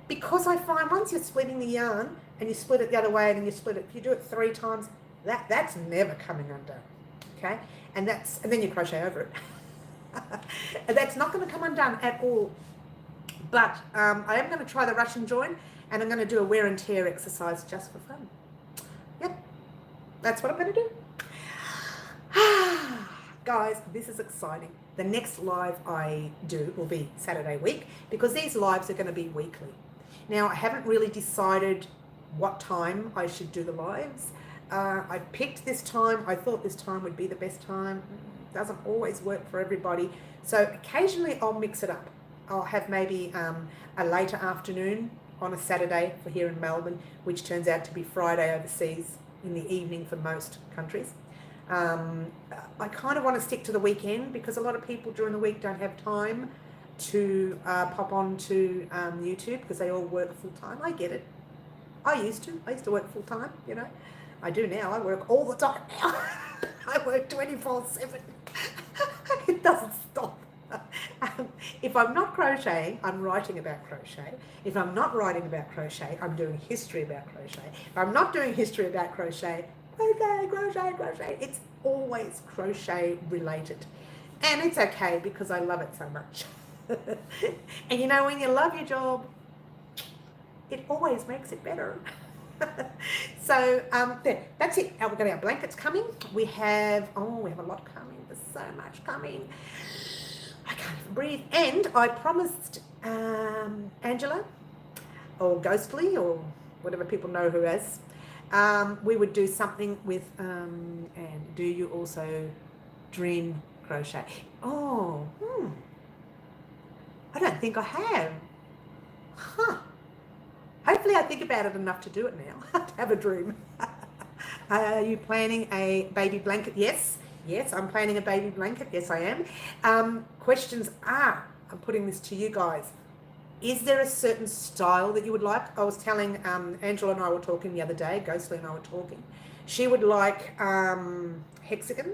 Because I find once you're splitting the yarn, and you split it the other way, and then you split it, if you do it 3 times, that's never coming undone, okay? And then you crochet over it. And that's not going to come undone at all. But I am going to try the Russian join, and I'm going to do a wear and tear exercise just for fun. Yep, that's what I'm going to do. Guys, this is exciting. The next live I do will be Saturday week, because these lives are going to be weekly. Now, I haven't really decided what time I should do the lives. I picked this time. I thought this time would be the best time. It doesn't always work for everybody. So occasionally I'll mix it up. I'll have maybe a later afternoon on a Saturday for here in Melbourne, which turns out to be Friday overseas in the evening for most countries. I kind of want to stick to the weekend because a lot of people during the week don't have time to pop on to YouTube because they all work full time. I get it. I used to work full time, you know. I do now. I work all the time now. I work 24/7. It doesn't stop. If I'm not crocheting, I'm writing about crochet. If I'm not writing about crochet, I'm doing history about crochet. If I'm not doing history about crochet, crochet. It's always crochet related. And it's okay because I love it so much. And you know, when you love your job, it always makes it better. So there, that's it. We've got our blankets coming. We have a lot coming. There's so much coming. I can't even breathe. And I promised Angela, or Ghostly, or whatever people know her as, we would do something with, and do you also dream crochet? Oh, I don't think I have. Huh. Hopefully I think about it enough to do it now, to have a dream. Are you planning a baby blanket? Yes, I'm planning a baby blanket. Yes, I am. Questions are, I'm putting this to you guys. Is there a certain style that you would like? I was telling Angela and I were talking the other day, Ghostly and I were talking. She would like hexagon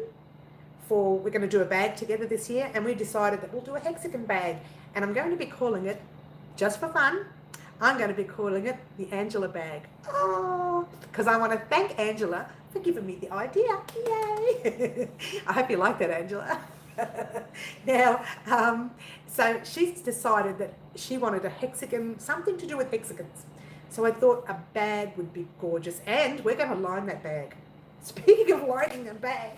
we're going to do a bag together this year, and we decided that we'll do a hexagon bag, and I'm going to be calling it, just for fun, I'm going to be calling it the Angela bag. Oh, because I want to thank Angela for giving me the idea. Yay! I hope you like that, Angela. Now, so she's decided that she wanted a hexagon, something to do with hexagons. So I thought a bag would be gorgeous, and we're going to line that bag. Speaking of lining a bag,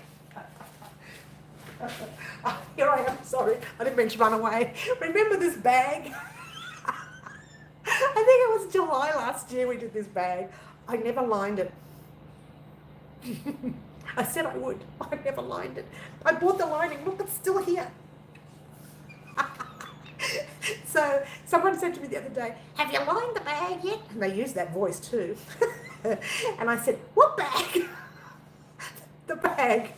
here I am, sorry, I didn't mean to run away. Remember this bag? I think it was July last year we did this bag. I never lined it. I said I would. I never lined it. I bought the lining. Look, it's still here. So someone said to me the other day, have you lined the bag yet? And they used that voice too. And I said, what bag? The bag.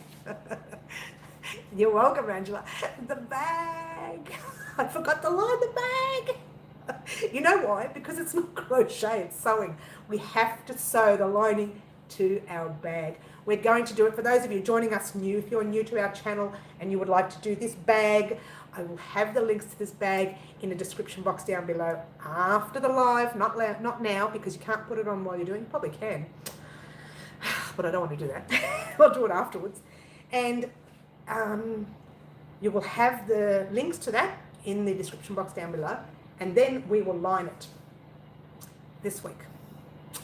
You're welcome, Angela. The bag. I forgot to line the bag. You know why? Because it's not crochet, it's sewing. We have to sew the lining to our bag. We're going to do it. For those of you joining us new, if you're new to our channel and you would like to do this bag, I will have the links to this bag in the description box down below after the live, not now, because you can't put it on while you're doing. You probably can, but I don't want to do that. I'll do it afterwards. And you will have the links to that in the description box down below. And then we will line it this week.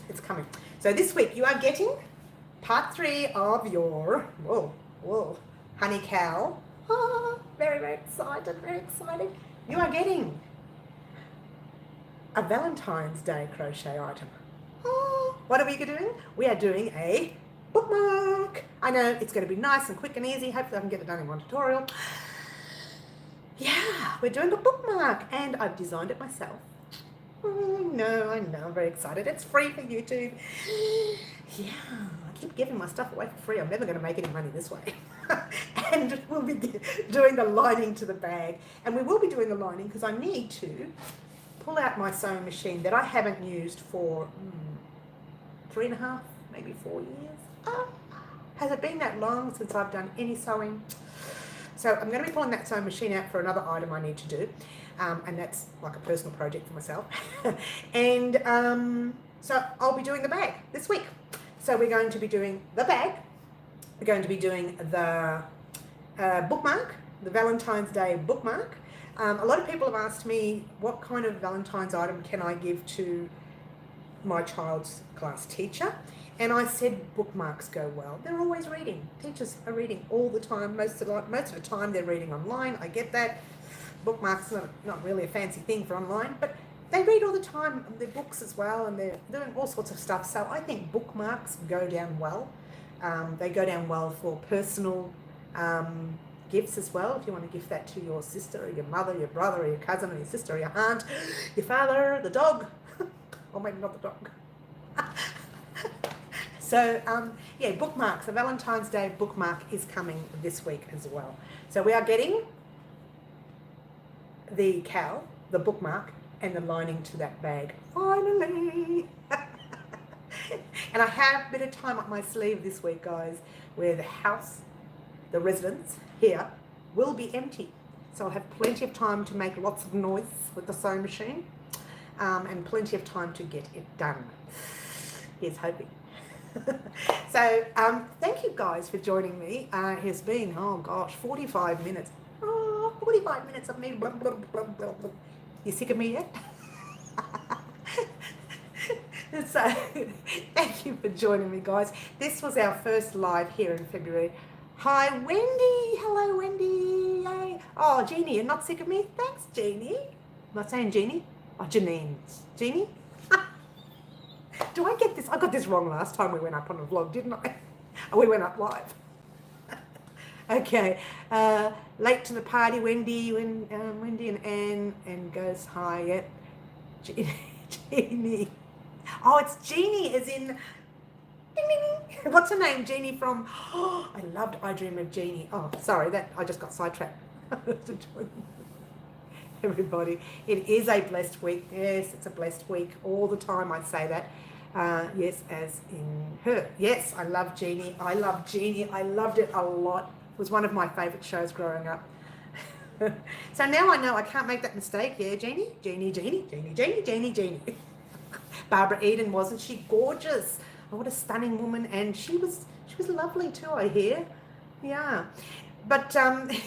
It's coming. So this week you are getting part 3 of your, honey cow. Oh, very, very excited, very exciting. You are getting a Valentine's Day crochet item. Oh, what are we doing? We are doing a bookmark. I know it's going to be nice and quick and easy. Hopefully I can get it done in one tutorial. Yeah, we're doing a bookmark, and I've designed it myself. Oh, no, I know, I'm very excited. It's free for YouTube. Yeah, I keep giving my stuff away for free. I'm never going to make any money this way. And we'll be doing the lining to the bag. And we will be doing the lining because I need to pull out my sewing machine that I haven't used for 3.5, maybe 4 years. Has it been that long since I've done any sewing? So I'm going to be pulling that sewing machine out for another item I need to do. And that's like a personal project for myself. And so I'll be doing the bag this week. So we're going to be doing the bag. We're going to be doing the bookmark, the Valentine's Day bookmark. A lot of people have asked me what kind of Valentine's item can I give to my child's class teacher. And I said bookmarks go well. They're always reading. Teachers are reading all the time. Most of the time they're reading online. I get that. Bookmarks are not really a fancy thing for online, but they read all the time. They're books as well, and they're doing all sorts of stuff. So I think bookmarks go down well. They go down well for personal gifts as well. If you want to gift that to your sister or your mother, your brother or your cousin or your sister or your aunt, your father, the dog, or maybe not the dog. So, yeah, bookmarks. The Valentine's Day bookmark is coming this week as well. So we are getting the cowl, the bookmark, and the lining to that bag. Finally! And I have a bit of time up my sleeve this week, guys, where the house, the residence here, will be empty. So I'll have plenty of time to make lots of noise with the sewing machine, and plenty of time to get it done. Here's hoping. So thank you guys for joining me. It has been, oh gosh, 45 minutes. Oh, 45 minutes of me. Blah, blah, blah, blah, blah. You sick of me yet? So thank you for joining me, guys. This was our first live here in February. Hi, Wendy. Hello, Wendy. Yay. Oh, Jeannie, you're not sick of me? Thanks, Jeannie. I'm not saying Jeannie. Oh, Janine. Jeannie? Do I get this? I got this wrong last time we went up on a vlog, didn't I? We went up live. Okay. Late to the party, Wendy. Wendy and Anne, and goes hi. Yep. Jeannie. Oh, it's Jeannie, as in. Ding, ding, ding. What's her name? Jeannie from. Oh, I loved I Dream of Jeannie. Oh, sorry, that I just got sidetracked. Everybody, it is a blessed week. Yes, it's a blessed week. All the time I say that. Yes, as in her. Yes, I love Jeannie. I love Jeannie. I loved it a lot. It was one of my favourite shows growing up. So now I know I can't make that mistake. Yeah, Jeannie, Jeannie, Jeannie, Jeannie, Jeannie, Jeannie, Jeannie. Barbara Eden, wasn't she gorgeous? Oh, what a stunning woman, and she was lovely too, I hear. Yeah, but I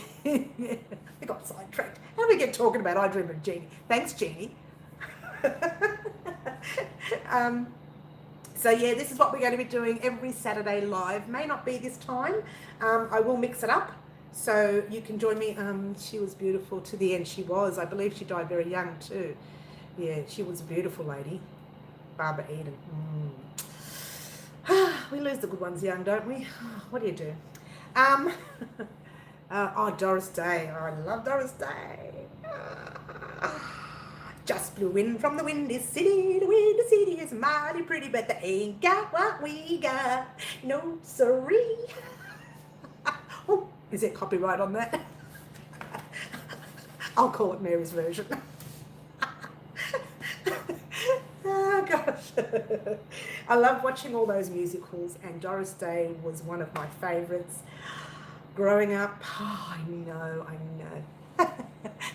got sidetracked. How do we get talking about I Dream of Jeannie? Thanks, Jeannie. So yeah, this is what we're going to be doing every Saturday live. May not be this time. I will mix it up, so you can join me. She was beautiful to the end. She was. I believe she died very young too. Yeah, she was a beautiful lady. Barbara Eden. We lose the good ones young, don't we? What do you do? Oh, Doris Day. Oh, I love Doris Day. Just blew in from the windy city. The windy city is mighty pretty, but they ain't got what we got. No, siree. Oh, is there copyright on that? I'll call it Mary's version. Oh, gosh. I love watching all those musicals, and Doris Day was one of my favourites growing up. Oh, I know.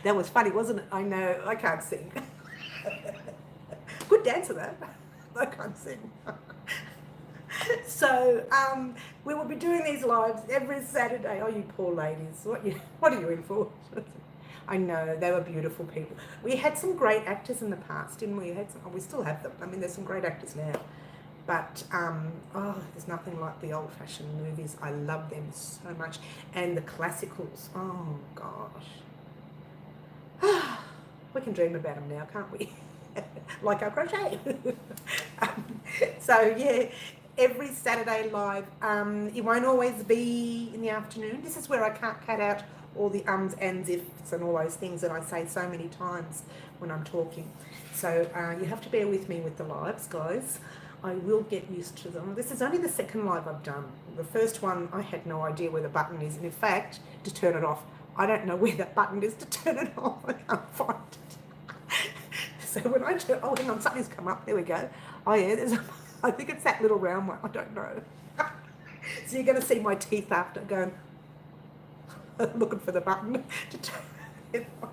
That was funny, wasn't it? I know. I can't sing. Good dancer, though. I can't sing. So we will be doing these lives every Saturday. Oh, you poor ladies. What are you in for? I know, they were beautiful people. We had some great actors in the past, didn't we? We still have them. I mean, there's some great actors now. But, there's nothing like the old-fashioned movies. I love them so much. And the classicals. Oh, gosh. We can dream about them now, can't we? Like our crochet. So, yeah, every Saturday live. It won't always be in the afternoon. This is where I can't cut out all the ums, ands, ifs, and all those things that I say so many times when I'm talking. So you have to bear with me with the lives, guys. I will get used to them. This is only the second live I've done. The first one, I had no idea where the button is. And in fact, to turn it off, I don't know where that button is to turn it off. I can't find it. So when I turn, oh, hang on, something's come up. There we go. Oh, yeah, I think it's that little round one. I don't know. So you're going to see my teeth after going, looking for the button to turn it on.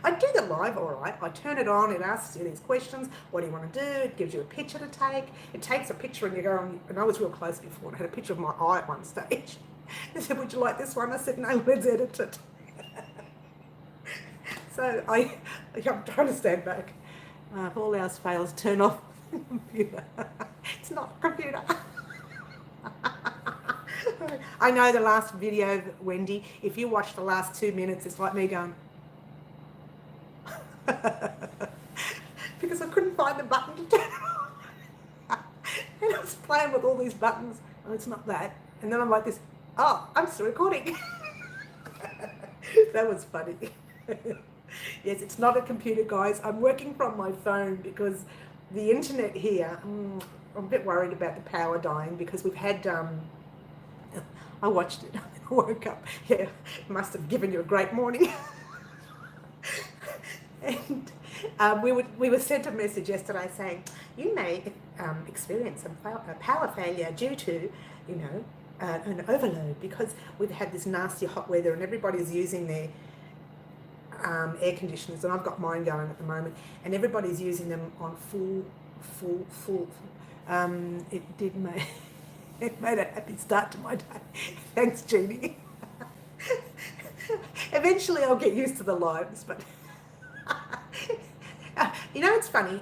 I do the live all right. I turn it on, it asks you these questions. What do you want to do? It gives you a picture to take. It takes a picture and you go, and I was real close before, and I had a picture of my eye at one stage. They said, would you like this one? I said, no, let's edit it. So I'm trying to stand back. If all else fails, turn off the computer. It's not a computer. I know the last video, Wendy, if you watch the last 2 minutes, it's like me going, because I couldn't find the button to turn it on. And I was playing with all these buttons. Oh, it's not that. And then I'm like this, oh, I'm still recording. That was funny. Yes, it's not a computer, guys. I'm working from my phone because the internet here, I'm a bit worried about the power dying because we've had, I watched it, I woke up, yeah, it must have given you a great morning. And we were sent a message yesterday saying, you may experience a power failure due to, you know, an overload because we've had this nasty hot weather and everybody's using their air conditioners, and I've got mine going at the moment, and everybody's using them on full. It did make it made a happy start to my day. Thanks, Jeannie. Eventually, I'll get used to the lives, but you know, it's funny.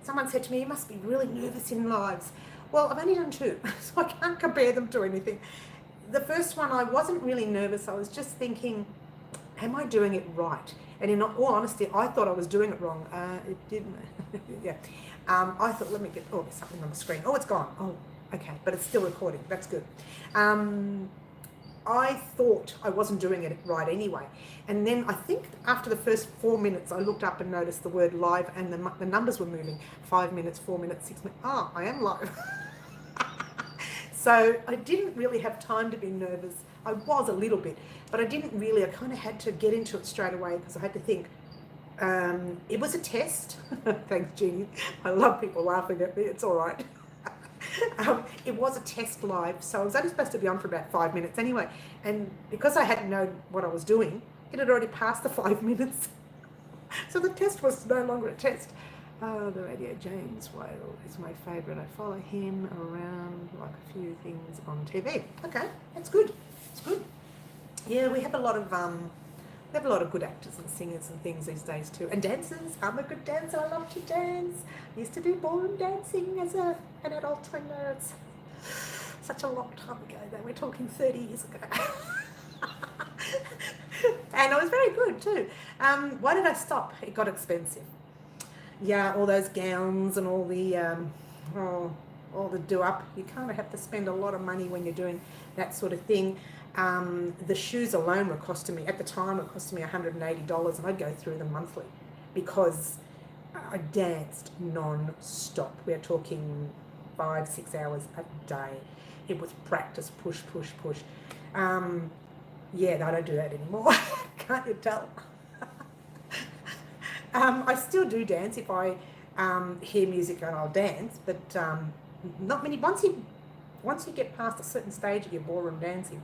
Someone said to me, "You must be really nervous in lives." Well, I've only done 2, so I can't compare them to anything. The first one, I wasn't really nervous. I was just thinking, am I doing it right? And in all honesty, I thought I was doing it wrong. It didn't. Yeah. I thought, let me get, oh, there's something on the screen. Oh, it's gone. Oh, okay. But it's still recording. That's good. I thought I wasn't doing it right anyway. And then I think after the first 4 minutes, I looked up and noticed the word live and the numbers were moving. 5 minutes, 4 minutes, 6 minutes. Oh, I am live. So I didn't really have time to be nervous. I was a little bit, but I didn't really. I kind of had to get into it straight away because I had to think. It was a test. Thanks, Jeannie. I love people laughing at me. It's all right. It was a test live, so I was only supposed to be on for about 5 minutes anyway. And because I hadn't known what I was doing, it had already passed the 5 minutes. So the test was no longer a test. The Radio James Whale is my favourite. I follow him around like a few things on TV. Okay, that's good. It's good. Yeah, we have a lot of good actors and singers and things these days too, and dancers. I'm a good dancer. I love to dance. I used to do ballroom dancing as an adult. I know it's such a long time ago. Though we're talking 30 years ago. And I was very good too. Why did I stop? It got expensive. Yeah, all those gowns and all the do-up. You kind of have to spend a lot of money when you're doing that sort of thing. The shoes alone were costing me, at the time, it cost me $180, and I'd go through them monthly because I danced non-stop. We're talking 5-6 hours a day. It was practice, push. Yeah, I don't do that anymore. Can't you tell? I still do dance if I hear music and I'll dance, but not many. Once you get past a certain stage of your ballroom dancing,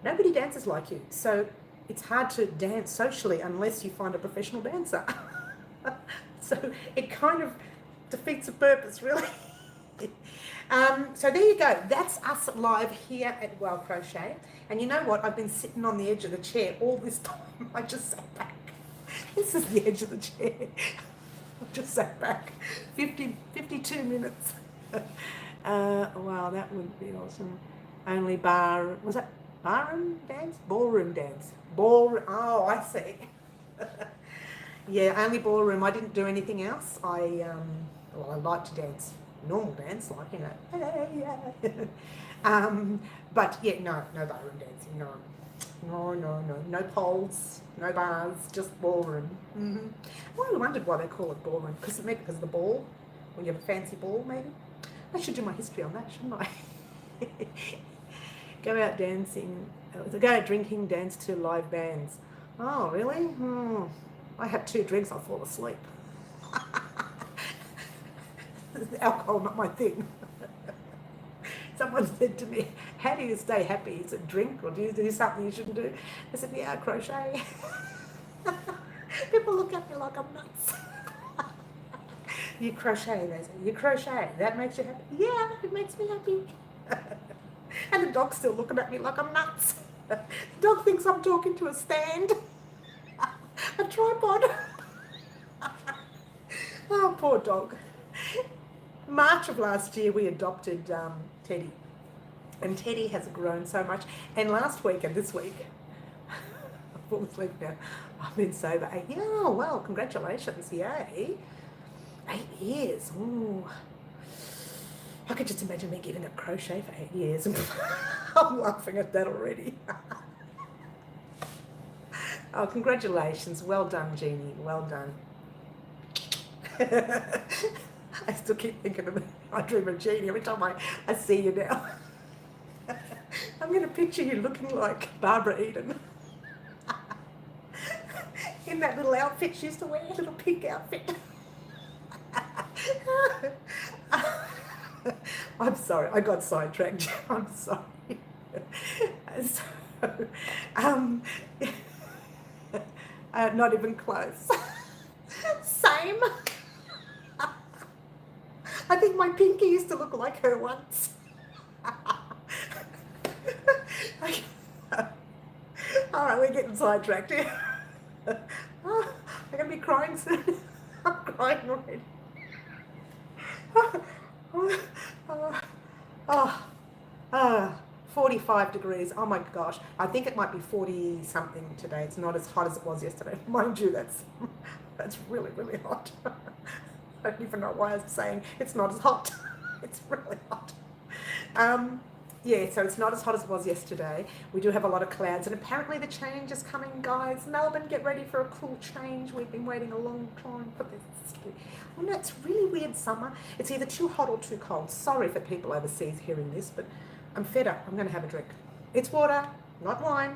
nobody dances like you. So it's hard to dance socially unless you find a professional dancer. So it kind of defeats the purpose, really. So there you go. That's us live here at Well Crochet. And you know what? I've been sitting on the edge of the chair all this time. I just sat back. This is the edge of the chair. I just sat back. 52 minutes. Wow, that would be awesome. Only was that barroom dance? Ballroom dance. Ballroom. Oh, I see. Yeah, only ballroom. I didn't do anything else. I like to dance. Normal dance, like, you know. But yeah, no barroom dancing. No poles, no bars, just ballroom. Mm-hmm. Well, I wondered why they call it ballroom. Because of the ball, when you have a fancy ball, maybe. I should do my history on that, shouldn't I? Go out dancing, go out drinking, dance to live bands. Oh, really? I have 2 drinks, I'll fall asleep. Alcohol, not my thing. Someone said to me, how do you stay happy? Is it drink or do you do something you shouldn't do? I said, yeah, crochet. People look at me like I'm nuts. You crochet, they say. You crochet, that makes you happy? Yeah, it makes me happy. And the dog's still looking at me like I'm nuts. The dog thinks I'm talking to a stand. A tripod. Oh, poor dog. March of last year, we adopted Teddy. And Teddy has grown so much. And last week and this week, I fall asleep now. I've been sober 8 years. Oh, well, congratulations. Yay. 8 years. Ooh. I could just imagine me giving up crochet for 8 years. I'm laughing at that already. Oh, congratulations. Well done, Jeannie. Well done. I still keep thinking of it. I dream of Jeannie every time I see you now. I'm going to picture you looking like Barbara Eden. In that little outfit she used to wear, a little pink outfit. I'm sorry, I got sidetracked. I'm sorry. So, um, not even close. Same. I think my pinky used to look like her once. All right, we're getting sidetracked here. I'm going to be crying soon. I'm crying already. Oh, 45 degrees. Oh my gosh. I think it might be 40 something today. It's not as hot as it was yesterday. Mind you, that's really, really hot. I don't even know why I was saying it's not as hot. It's really hot. Yeah, so it's not as hot as it was yesterday. We do have a lot of clouds, and apparently the change is coming, guys. Melbourne, get ready for a cool change. We've been waiting a long time for this. Oh no, it's really weird summer. It's either too hot or too cold. Sorry for people overseas hearing this, but I'm fed up. I'm going to have a drink. It's water, not wine.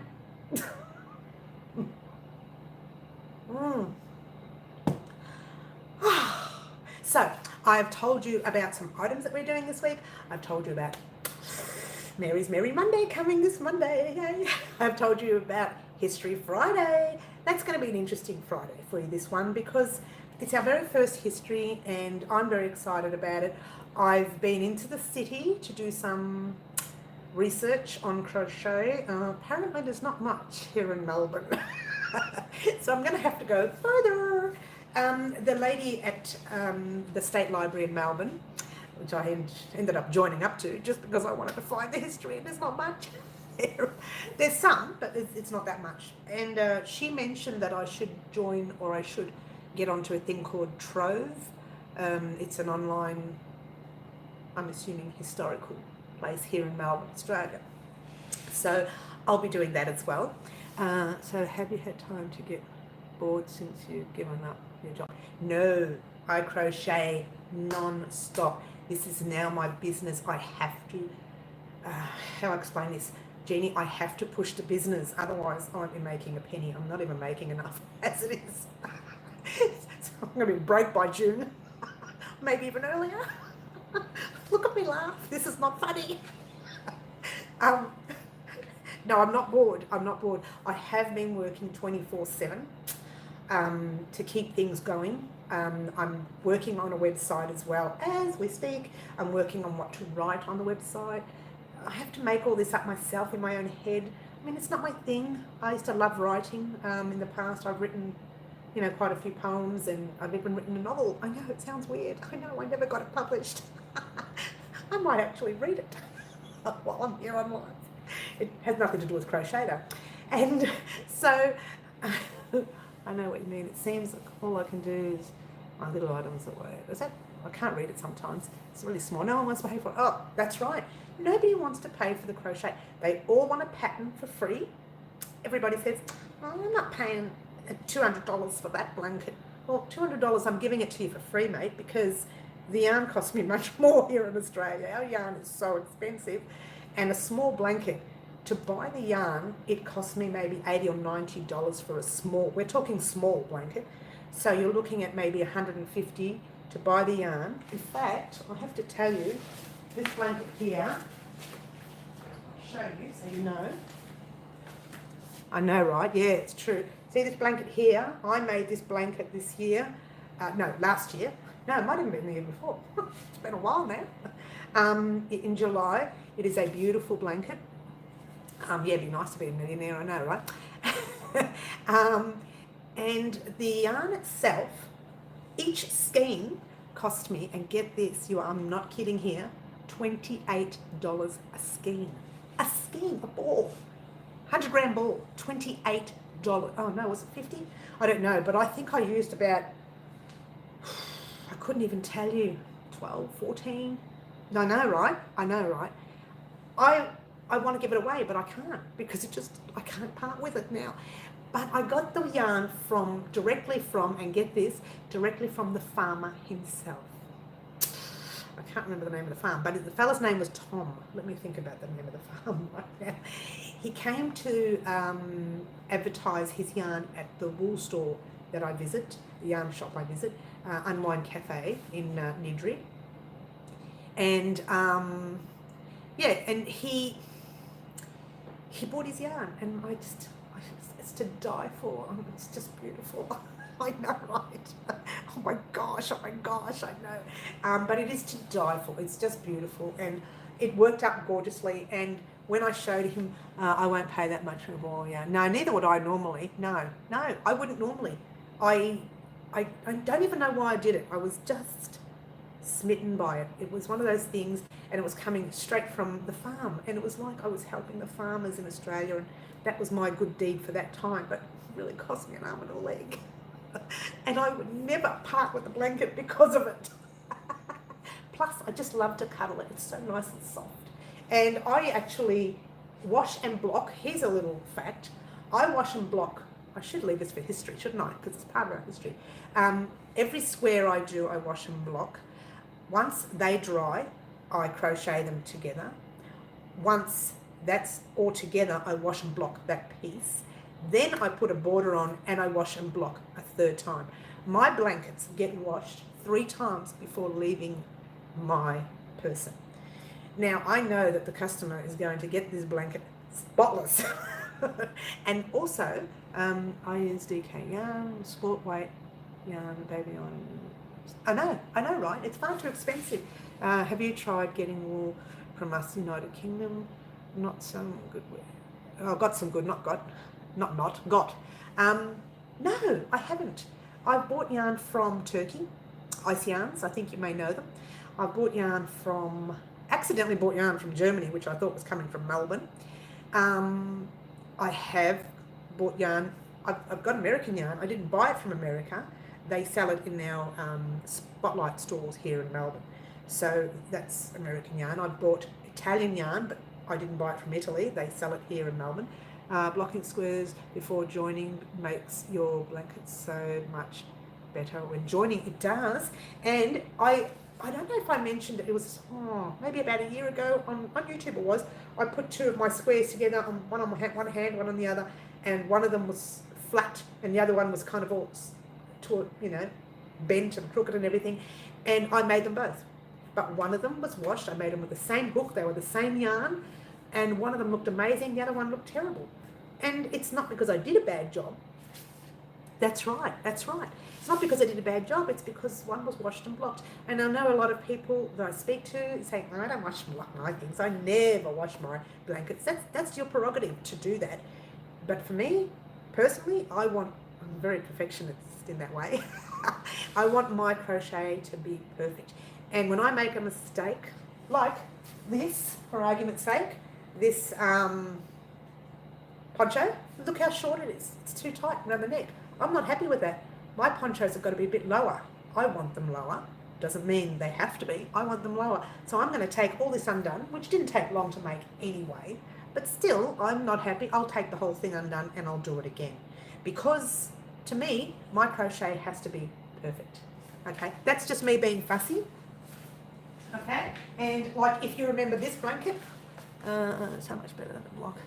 So, I've told you about some items that we're doing this week. I've told you about Mary's Merry Monday coming this Monday. Yay. I've told you about History Friday. That's going to be an interesting Friday for you, this one, because it's our very first history and I'm very excited about it. I've been into the city to do some research on crochet. Apparently there's not much here in Melbourne. So I'm going to have to go further. The lady at the State Library in Melbourne, which I ended up joining up to just because I wanted to find the history, and there's not much. There's some, but it's not that much. And she mentioned that I should join, or I should get onto a thing called Trove. It's an online, I'm assuming, historical place here in Melbourne, Australia. So I'll be doing that as well. So have you had time to get bored since you've given up your job? No, I crochet non-stop. This is now my business. I have to, how do I explain this? Jeannie, I have to push the business, otherwise I won't be making a penny. I'm not even making enough as it is. So I'm going to be broke by June, maybe even earlier. Look at me laugh. This is not funny. No, I'm not bored. I'm not bored. I have been working 24/7 to keep things going. I'm working on a website as well as we speak. I'm working on what to write on the website. I have to make all this up myself in my own head. I mean, it's not my thing. I used to love writing. In the past, I've written, quite a few poems, and I've even written a novel. I know, it sounds weird. I know, I never got it published. I might actually read it while I'm here online. It has nothing to do with crochet though. And so, I know what you mean. It seems like all I can do is my little items away. Is that? I can't read it sometimes. It's really small. No one wants to pay for it. Oh, that's right. Nobody wants to pay for the crochet. They all want a pattern for free. Everybody says, oh, I'm not paying $200 for that blanket. Well, $200, I'm giving it to you for free, mate, because the yarn costs me much more here in Australia. Our yarn is so expensive. And a small blanket, to buy the yarn, it costs me maybe $80 or $90 for a small, we're talking small blanket. So you're looking at maybe $150 to buy the yarn. In fact, I have to tell you, this blanket here, I'll show you so you know. I know, right? Yeah, it's true. See this blanket here? I made this blanket this year. Last year. No, it might have been the year before. It's been a while now. In July. It is a beautiful blanket. Yeah, it'd be nice to be a millionaire, I know, right? And the yarn itself, each skein cost me, and get this, I'm not kidding here, $28 a skein. A skein, a ball. 100 gram ball, $28. Oh no, was it 50? I don't know, but I think I used about, I couldn't even tell you, 12, 14. I know, right? I want to give it away, but I can't, because I can't part with it now. But I got the yarn directly from the farmer himself. I can't remember the name of the farm, but the fella's name was Tom. Let me think about the name of the farm right now. He came to advertise his yarn at the wool store that I visit, the yarn shop I visit, Unwind Cafe in Nidri. And yeah, and he bought his yarn, and it's to die for. It's just beautiful. I know, right? Oh my gosh, I know. But it is to die for. It's just beautiful, and it worked out gorgeously. And when I showed him, I won't pay that much for a ball yarn. No, neither would I normally. No, I wouldn't normally. I don't even know why I did it. I was just smitten by it. It was one of those things, and it was coming straight from the farm, and it was like I was helping the farmers in Australia, and that was my good deed for that time, but it really cost me an arm and a leg. And I would never part with the blanket because of it. Plus, I just love to cuddle it. It's so nice and soft. And I actually wash and block. Here's a little fact. I wash and block. I should leave this for history, shouldn't I? Because it's part of our history. Every square I do, I wash and block. Once they dry, I crochet them together. Once that's all together, I wash and block that piece. Then I put a border on and I wash and block a third time. My blankets get washed 3 times before leaving my person. Now, I know that the customer is going to get this blanket spotless. And also, I use DK yarn, sport weight yarn, baby on. I know, right? It's far too expensive. Have you tried getting wool from us, United Kingdom? Not some good. Oh, got some good, not got. Got. No, I haven't. I've bought yarn from Turkey, Ice Yarns, I think you may know them. I've bought yarn from, accidentally bought yarn from Germany, which I thought was coming from Melbourne. I have bought yarn, I've got American yarn. I didn't buy it from America. They sell it in our Spotlight stores here in Melbourne. So that's American yarn. I've bought Italian yarn, but I didn't buy it from Italy. They sell it here in Melbourne. Blocking squares before joining makes your blankets so much better when joining. It does. And I don't know if I mentioned it. It was maybe about a year ago on YouTube. It was. I put 2 of my squares together, one on one hand, one on the other, and one of them was flat, and the other one was kind of all bent and crooked and everything. And I made them both. But one of them was washed. I made them with the same hook. They were the same yarn. And one of them looked amazing, the other one looked terrible. And it's not because I did a bad job. That's right. It's not because I did a bad job, it's because one was washed and blocked. And I know a lot of people that I speak to say, I don't wash and block my things. I never wash my blankets. That's your prerogative to do that. But for me, personally, I'm very perfectionist in that way. I want my crochet to be perfect. And when I make a mistake, like this, for argument's sake, this poncho, look how short it is. It's too tight around the neck. I'm not happy with that. My ponchos have got to be a bit lower. I want them lower. Doesn't mean they have to be. I want them lower. So I'm going to take all this undone, which didn't take long to make anyway. But still, I'm not happy. I'll take the whole thing undone and I'll do it again. Because to me, my crochet has to be perfect. Okay, that's just me being fussy. Okay, and like if you remember this blanket, so much better than the block.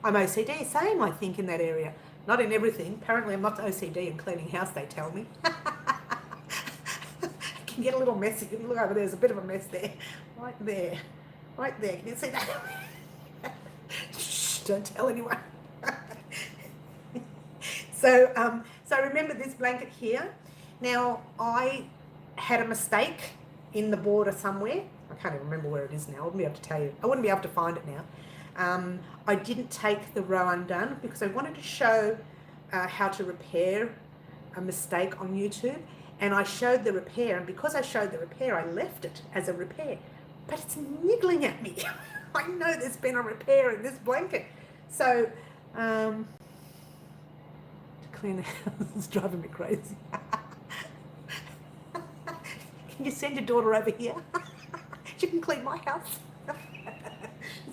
I'm OCD, same I think in that area. Not in everything. Apparently I'm not OCD in cleaning house, they tell me. It can get a little messy. You can look over there, there's a bit of a mess there. Right there. Can you see that? Shh, don't tell anyone. So remember this blanket here. Now I had a mistake in the border somewhere. I can't even remember where it is now. I wouldn't be able to tell you. I wouldn't be able to find it now. I didn't take the row undone because I wanted to show how to repair a mistake on YouTube. And I showed the repair. And because I showed the repair, I left it as a repair. But it's niggling at me. I know there's been a repair in this blanket. So, to clean the house is driving me crazy. Can you send your daughter over here? She can clean my house.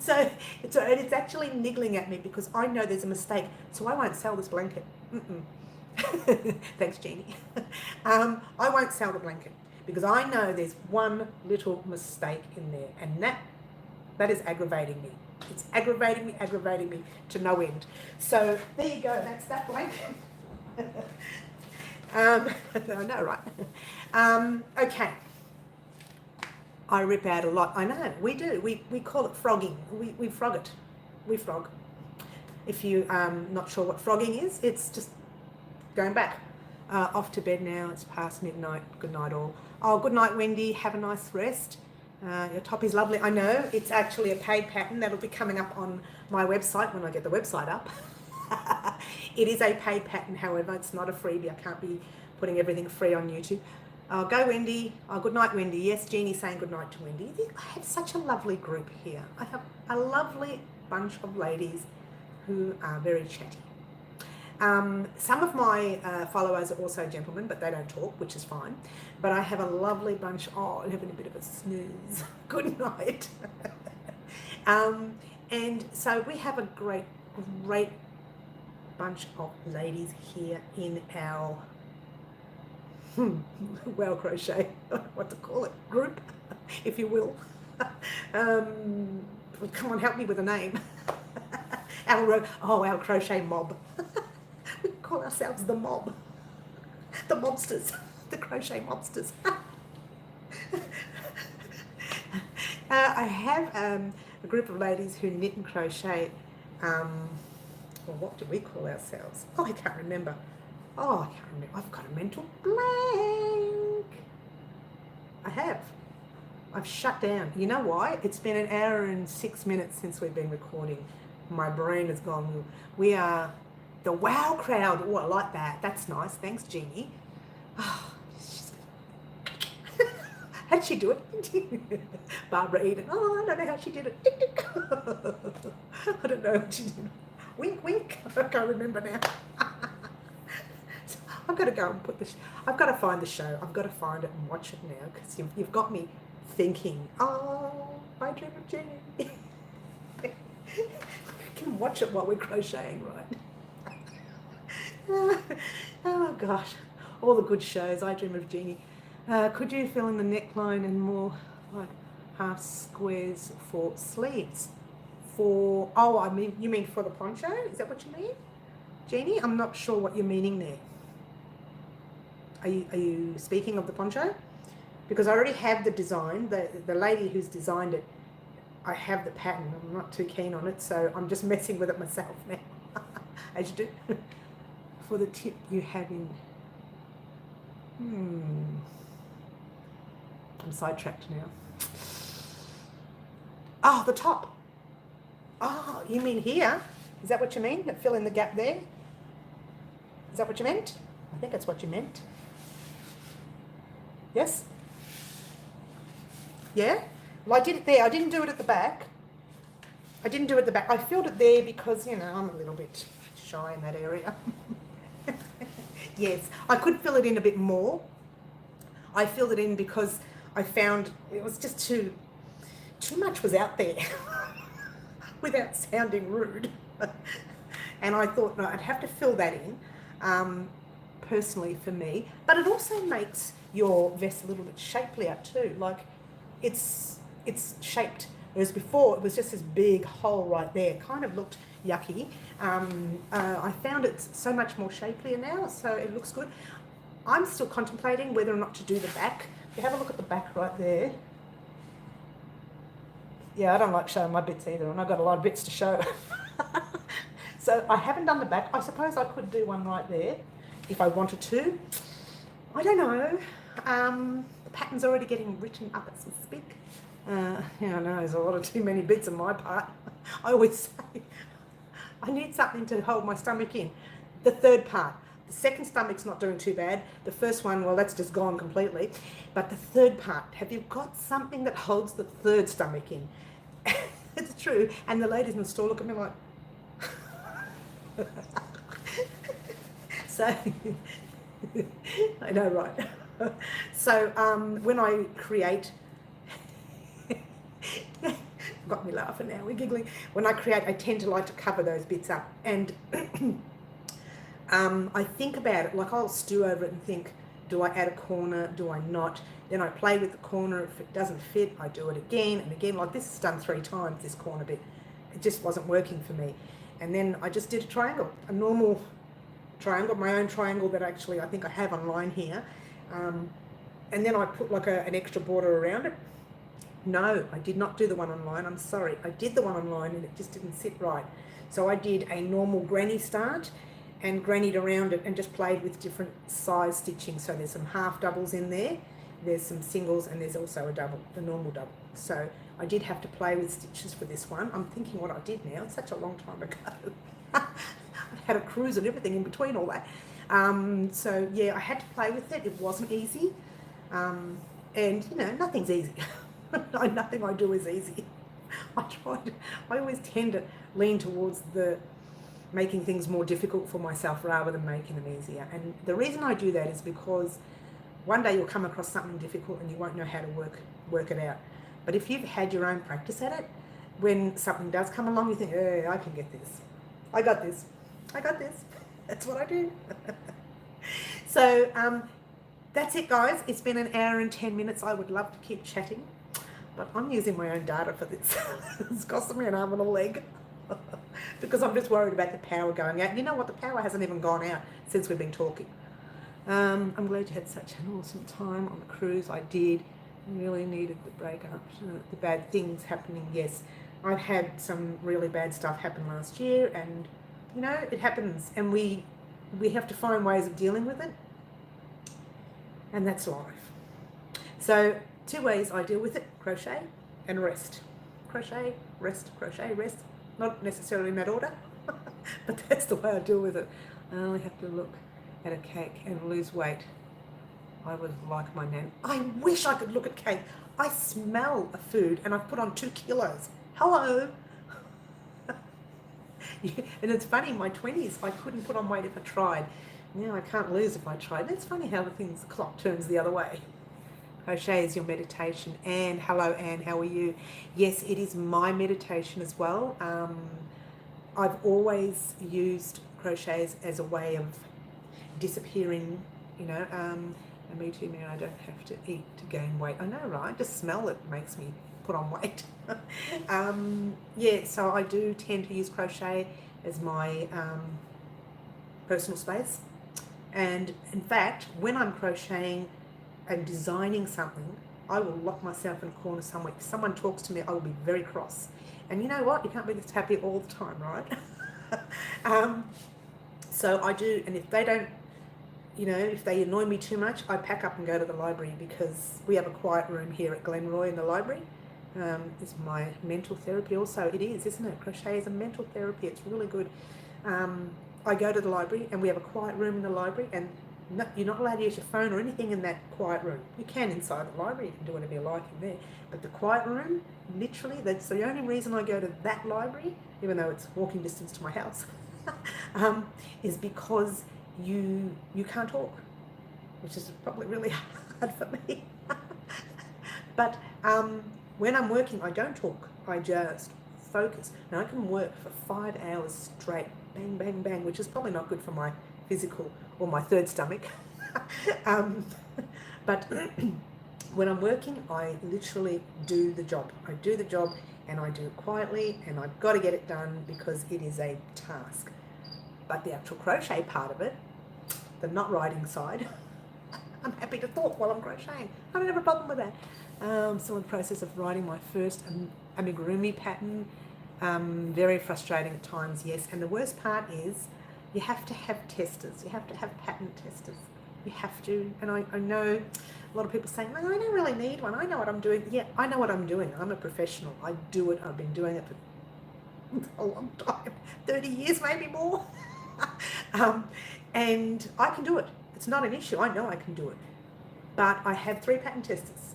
So it's actually niggling at me because I know there's a mistake. So I won't sell this blanket. Thanks, Jeannie. I won't sell the blanket because I know there's one little mistake in there, and that is aggravating me. It's aggravating me to no end. So there you go, that's that blank. I know, right? Okay. I rip out a lot. I know, we do. We call it frogging. We frog it. We frog. If you not sure what frogging is, it's just going back. Off to bed now. It's past midnight. Good night all. Oh, good night, Wendy. Have a nice rest. Your top is lovely. I know. It's actually a paid pattern that'll be coming up on my website when I get the website up. It is a paid pattern, however. It's not a freebie. I can't be putting everything free on YouTube. Oh, go Wendy. Oh, good night, Wendy. Yes, Jeannie's saying good night to Wendy. I have such a lovely group here. I have a lovely bunch of ladies who are very chatty. Some of my followers are also gentlemen, but they don't talk, which is fine. But I have a lovely bunch. Oh, I'm having a bit of a snooze. Good night. And so we have a great bunch of ladies here in our well crochet, what to call it, group, if you will. Come on, help me with a name. Our crochet mob. We call ourselves the mob, the mobsters, the crochet mobsters. I have a group of ladies who knit and crochet. Well, what do we call ourselves? Oh, I can't remember. Oh, I can't remember. I've got a mental blank. I've shut down. You know why? It's been an hour and 6 minutes since we've been recording. My brain has gone. We are the wow crowd. Oh, I like that. That's nice. Thanks, Jeannie. Oh, how'd she do it? Barbara Eden. Oh, I don't know how she did it. I don't know what she did. Wink, wink. I can't remember now. I've got to go and put this. I've got to find the show. I've got to find it and watch it now because you've got me thinking. Oh, I dream of Jenny. We can watch it while we're crocheting, right? Oh gosh, all the good shows. I dream of Jeannie. Could you fill in the neckline and more like half squares for sleeves? You mean for the poncho? Is that what you mean, Jeannie? I'm not sure what you're meaning there. Are you speaking of the poncho? Because I already have the design. The lady who's designed it, I have the pattern. I'm not too keen on it, so I'm just messing with it myself now, as you do. For the tip you have in. I'm sidetracked now. Oh, the top. Oh, you mean here? Is that what you mean? Fill in the gap there? Is that what you meant? I think that's what you meant. Yes? Yeah? Well, I did it there. I didn't do it at the back. I filled it there because, I'm a little bit shy in that area. Yes, I could fill it in a bit more. I filled it in because I found it was just too much was out there without sounding rude. And I thought, no, I'd have to fill that in, personally for me. But it also makes your vest a little bit shapelier too. Like it's shaped, whereas before it was just this big hole right there. It kind of looked yucky. I found it so much more shapelier now, so it looks good. I'm still contemplating whether or not to do the back. If you have a look at the back right there. Yeah, I don't like showing my bits either, and I've got a lot of bits to show. So I haven't done the back. I suppose I could do one right there if I wanted to. I don't know. The pattern's already getting written up as we speak. I know there's a lot of too many bits on my part. I always say I need something to hold my stomach in. The third part. The second stomach's not doing too bad. The first one, well, that's just gone completely. But the third part, have you got something that holds the third stomach in? It's true. And the ladies in the store look at me like... So, I know, right? So, when I create... got me laughing now, we're giggling. When I create, I tend to like to cover those bits up. And I think about it, like I'll stew over it and think, Do I add a corner? Do I not? Then I play with the corner. If it doesn't fit, I do it again and again. Like this is done 3 times, this corner bit. It just wasn't working for me. And then I just did a triangle, a normal triangle, my own triangle that actually I think I have online here. And then I put like an extra border around it. No, I did not do the one online. I'm sorry. I did the one online and it just didn't sit right. So I did a normal granny start and grannied around it and just played with different size stitching. So there's some half doubles in there, there's some singles, and there's also a double, the normal double. So I did have to play with stitches for this one. I'm thinking what I did now. It's such a long time ago. I had a cruise and everything in between all that. So yeah, I had to play with it. It wasn't easy. And you know, nothing's easy. Nothing I do is easy. I always tend to lean towards the making things more difficult for myself rather than making them easier. And the reason I do that is because one day you'll come across something difficult and you won't know how to work it out. But if you've had your own practice at it, when something does come along, you think, hey, I can get this. I got this. I got this. That's what I do. So that's it, guys. It's been an hour and 10 minutes. I would love to keep chatting, but I'm using my own data for this. It's costing me an arm and a leg because I'm just worried about the power going out. You know what? The power hasn't even gone out since we've been talking. I'm glad you had such an awesome time on the cruise. I did. Really needed the break after the bad things happening. Yes, I've had some really bad stuff happen last year, and you know, it happens, and we have to find ways of dealing with it, and that's life. So 2 ways I deal with it: crochet and rest. Crochet, rest, crochet, rest. Not necessarily in that order, but that's the way I deal with it. I only have to look at a cake and lose weight. I was like my nan. I wish I could look at cake. I smell a food and I've put on 2 kilos. Hello. And it's funny, in my 20s, I couldn't put on weight if I tried. Now I can't lose if I try. It's funny how the clock turns the other way. Crochet is your meditation. And hello, Anne, how are you? Yes, it is my meditation as well. I've always used crochets as a way of disappearing, you know, and me too, man, I don't have to eat to gain weight. I know, right? Just smell it makes me put on weight. Yeah, so I do tend to use crochet as my personal space. And in fact, when I'm crocheting and designing something, I will lock myself in a corner somewhere. If someone talks to me, I will be very cross. And you know what? You can't be this happy all the time, right? So I do, and if they don't, you know, if they annoy me too much, I pack up and go to the library, because we have a quiet room here at Glenroy in the library. It's my mental therapy also. It is, isn't it? Crochet is a mental therapy. It's really good. I go to the library and we have a quiet room in the library, and you're not allowed to use your phone or anything in that quiet room. You can inside the library, you can do whatever you like in there. But the quiet room, literally, that's the only reason I go to that library, even though it's walking distance to my house, is because you can't talk, which is probably really hard for me. But when I'm working, I don't talk. I just focus. Now I can work for 5 hours straight, bang, bang, bang, which is probably not good for my physical or my third stomach. But when I'm working, I literally do the job. I do the job and I do it quietly, and I've got to get it done because it is a task. But the actual crochet part of it, the not writing side, I'm happy to talk while I'm crocheting. I don't have a problem with that. I'm still in the process of writing my first amigurumi pattern. Very frustrating at times, yes. And the worst part is you have to have testers. You have to have pattern testers. You have to. And I know a lot of people saying, no, I don't really need one. I know what I'm doing. Yeah, I know what I'm doing. I'm a professional. I do it. I've been doing it for a long time, 30 years, maybe more. And I can do it. It's not an issue. I know I can do it. But I have 3 pattern testers.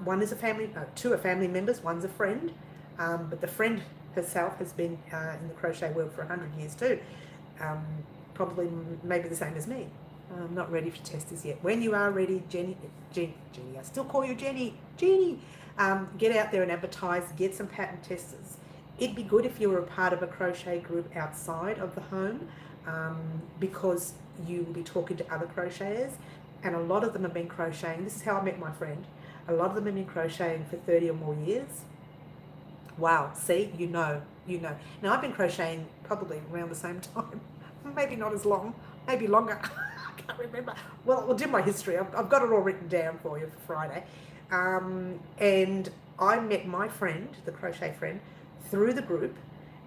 One is a family, 2 are family members, one's a friend. But the friend herself has been in the crochet world for 100 years too. Probably maybe the same as me. I'm not ready for testers yet. When you are ready, Jenny, I still call you Jenny, get out there and advertise, get some pattern testers. It'd be good if you were a part of a crochet group outside of the home, because you will be talking to other crocheters, and a lot of them have been crocheting. This is how I met my friend. A lot of them have been crocheting for 30 or more years. Wow, see, you know. Now, I've been crocheting probably around the same time. Maybe not as long, maybe longer. I can't remember. Well, I'll do my history. I've got it all written down for you for Friday. And I met my friend, the crochet friend, through the group,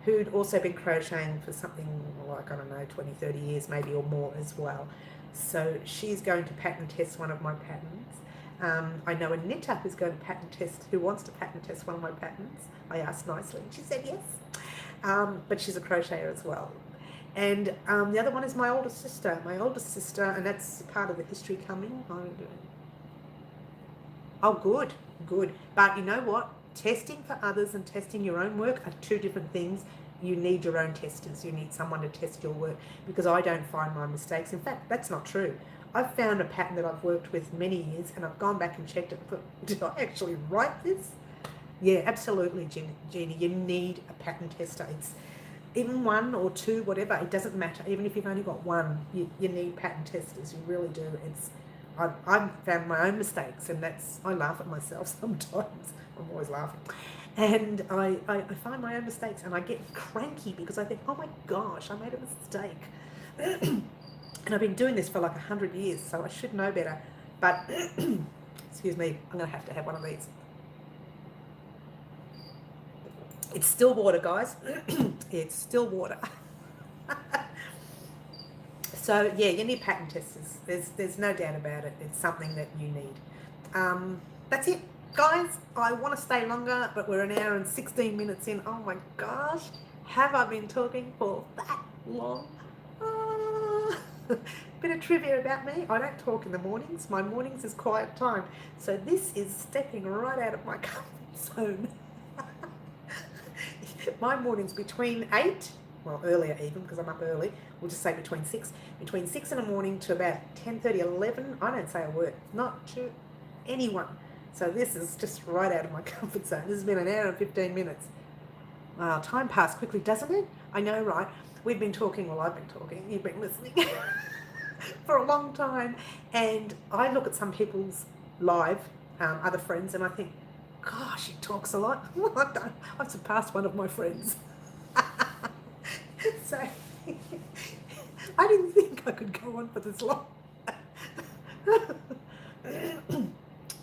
who'd also been crocheting for something like, I don't know, 20, 30 years maybe or more as well. So she's going to pattern test one of my patterns. I know a knitter who's going to pattern test, who wants to pattern test one of my patterns. I asked nicely and she said yes. But she's a crocheter as well. And the other one is my older sister, and that's part of the history coming. Oh, good. But you know what? Testing for others and testing your own work are two different things. You need your own testers. You need someone to test your work, because I don't find my mistakes. In fact, that's not true. I've found a pattern that I've worked with many years, and I've gone back and checked it. Did I actually write this? Yeah, absolutely, Jeannie. You need a pattern tester. It's even one or two, whatever. It doesn't matter. Even if you've only got one, you need pattern testers. You really do. I've found my own mistakes, and I laugh at myself sometimes. I'm always laughing. And I find my own mistakes, and I get cranky because I think, oh my gosh, I made a mistake. And I've been doing this for like 100 years, so I should know better. But, excuse me, I'm going to have one of these. It's still water, guys. It's still water. So, yeah, you need pattern testers. There's no doubt about it. It's something that you need. That's it, guys. I want to stay longer, but we're an hour and 16 minutes in. Oh, my gosh. Have I been talking for that long? Bit of trivia about me. I don't talk in the mornings. My mornings is quiet time. So this is stepping right out of my comfort zone. My morning's between 8, well, earlier even, because I'm up early. We'll just say between 6 in the morning to about 10:30, 11. I don't say a word, not to anyone. So this is just right out of my comfort zone. This has been an hour and 15 minutes. Wow, time passed quickly, doesn't it? I know, right? We've been talking, well, I've been talking, you've been listening for a long time. And I look at some people's live, other friends, and I think, gosh, he talks a lot. I've surpassed one of my friends. So I didn't think I could go on for this long.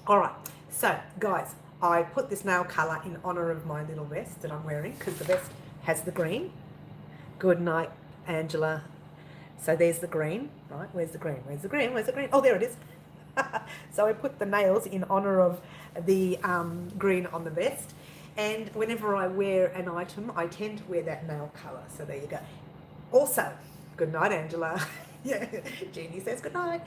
All right, so guys, I put this nail colour in honour of my little vest that I'm wearing, because the vest has the green. Good night, Angela. So there's the green, right? Where's the green? Oh, there it is. So I put the nails in honour of the green on the vest. And whenever I wear an item, I tend to wear that nail colour. So there you go. Also, good night, Angela. Yeah, Jeannie says good night.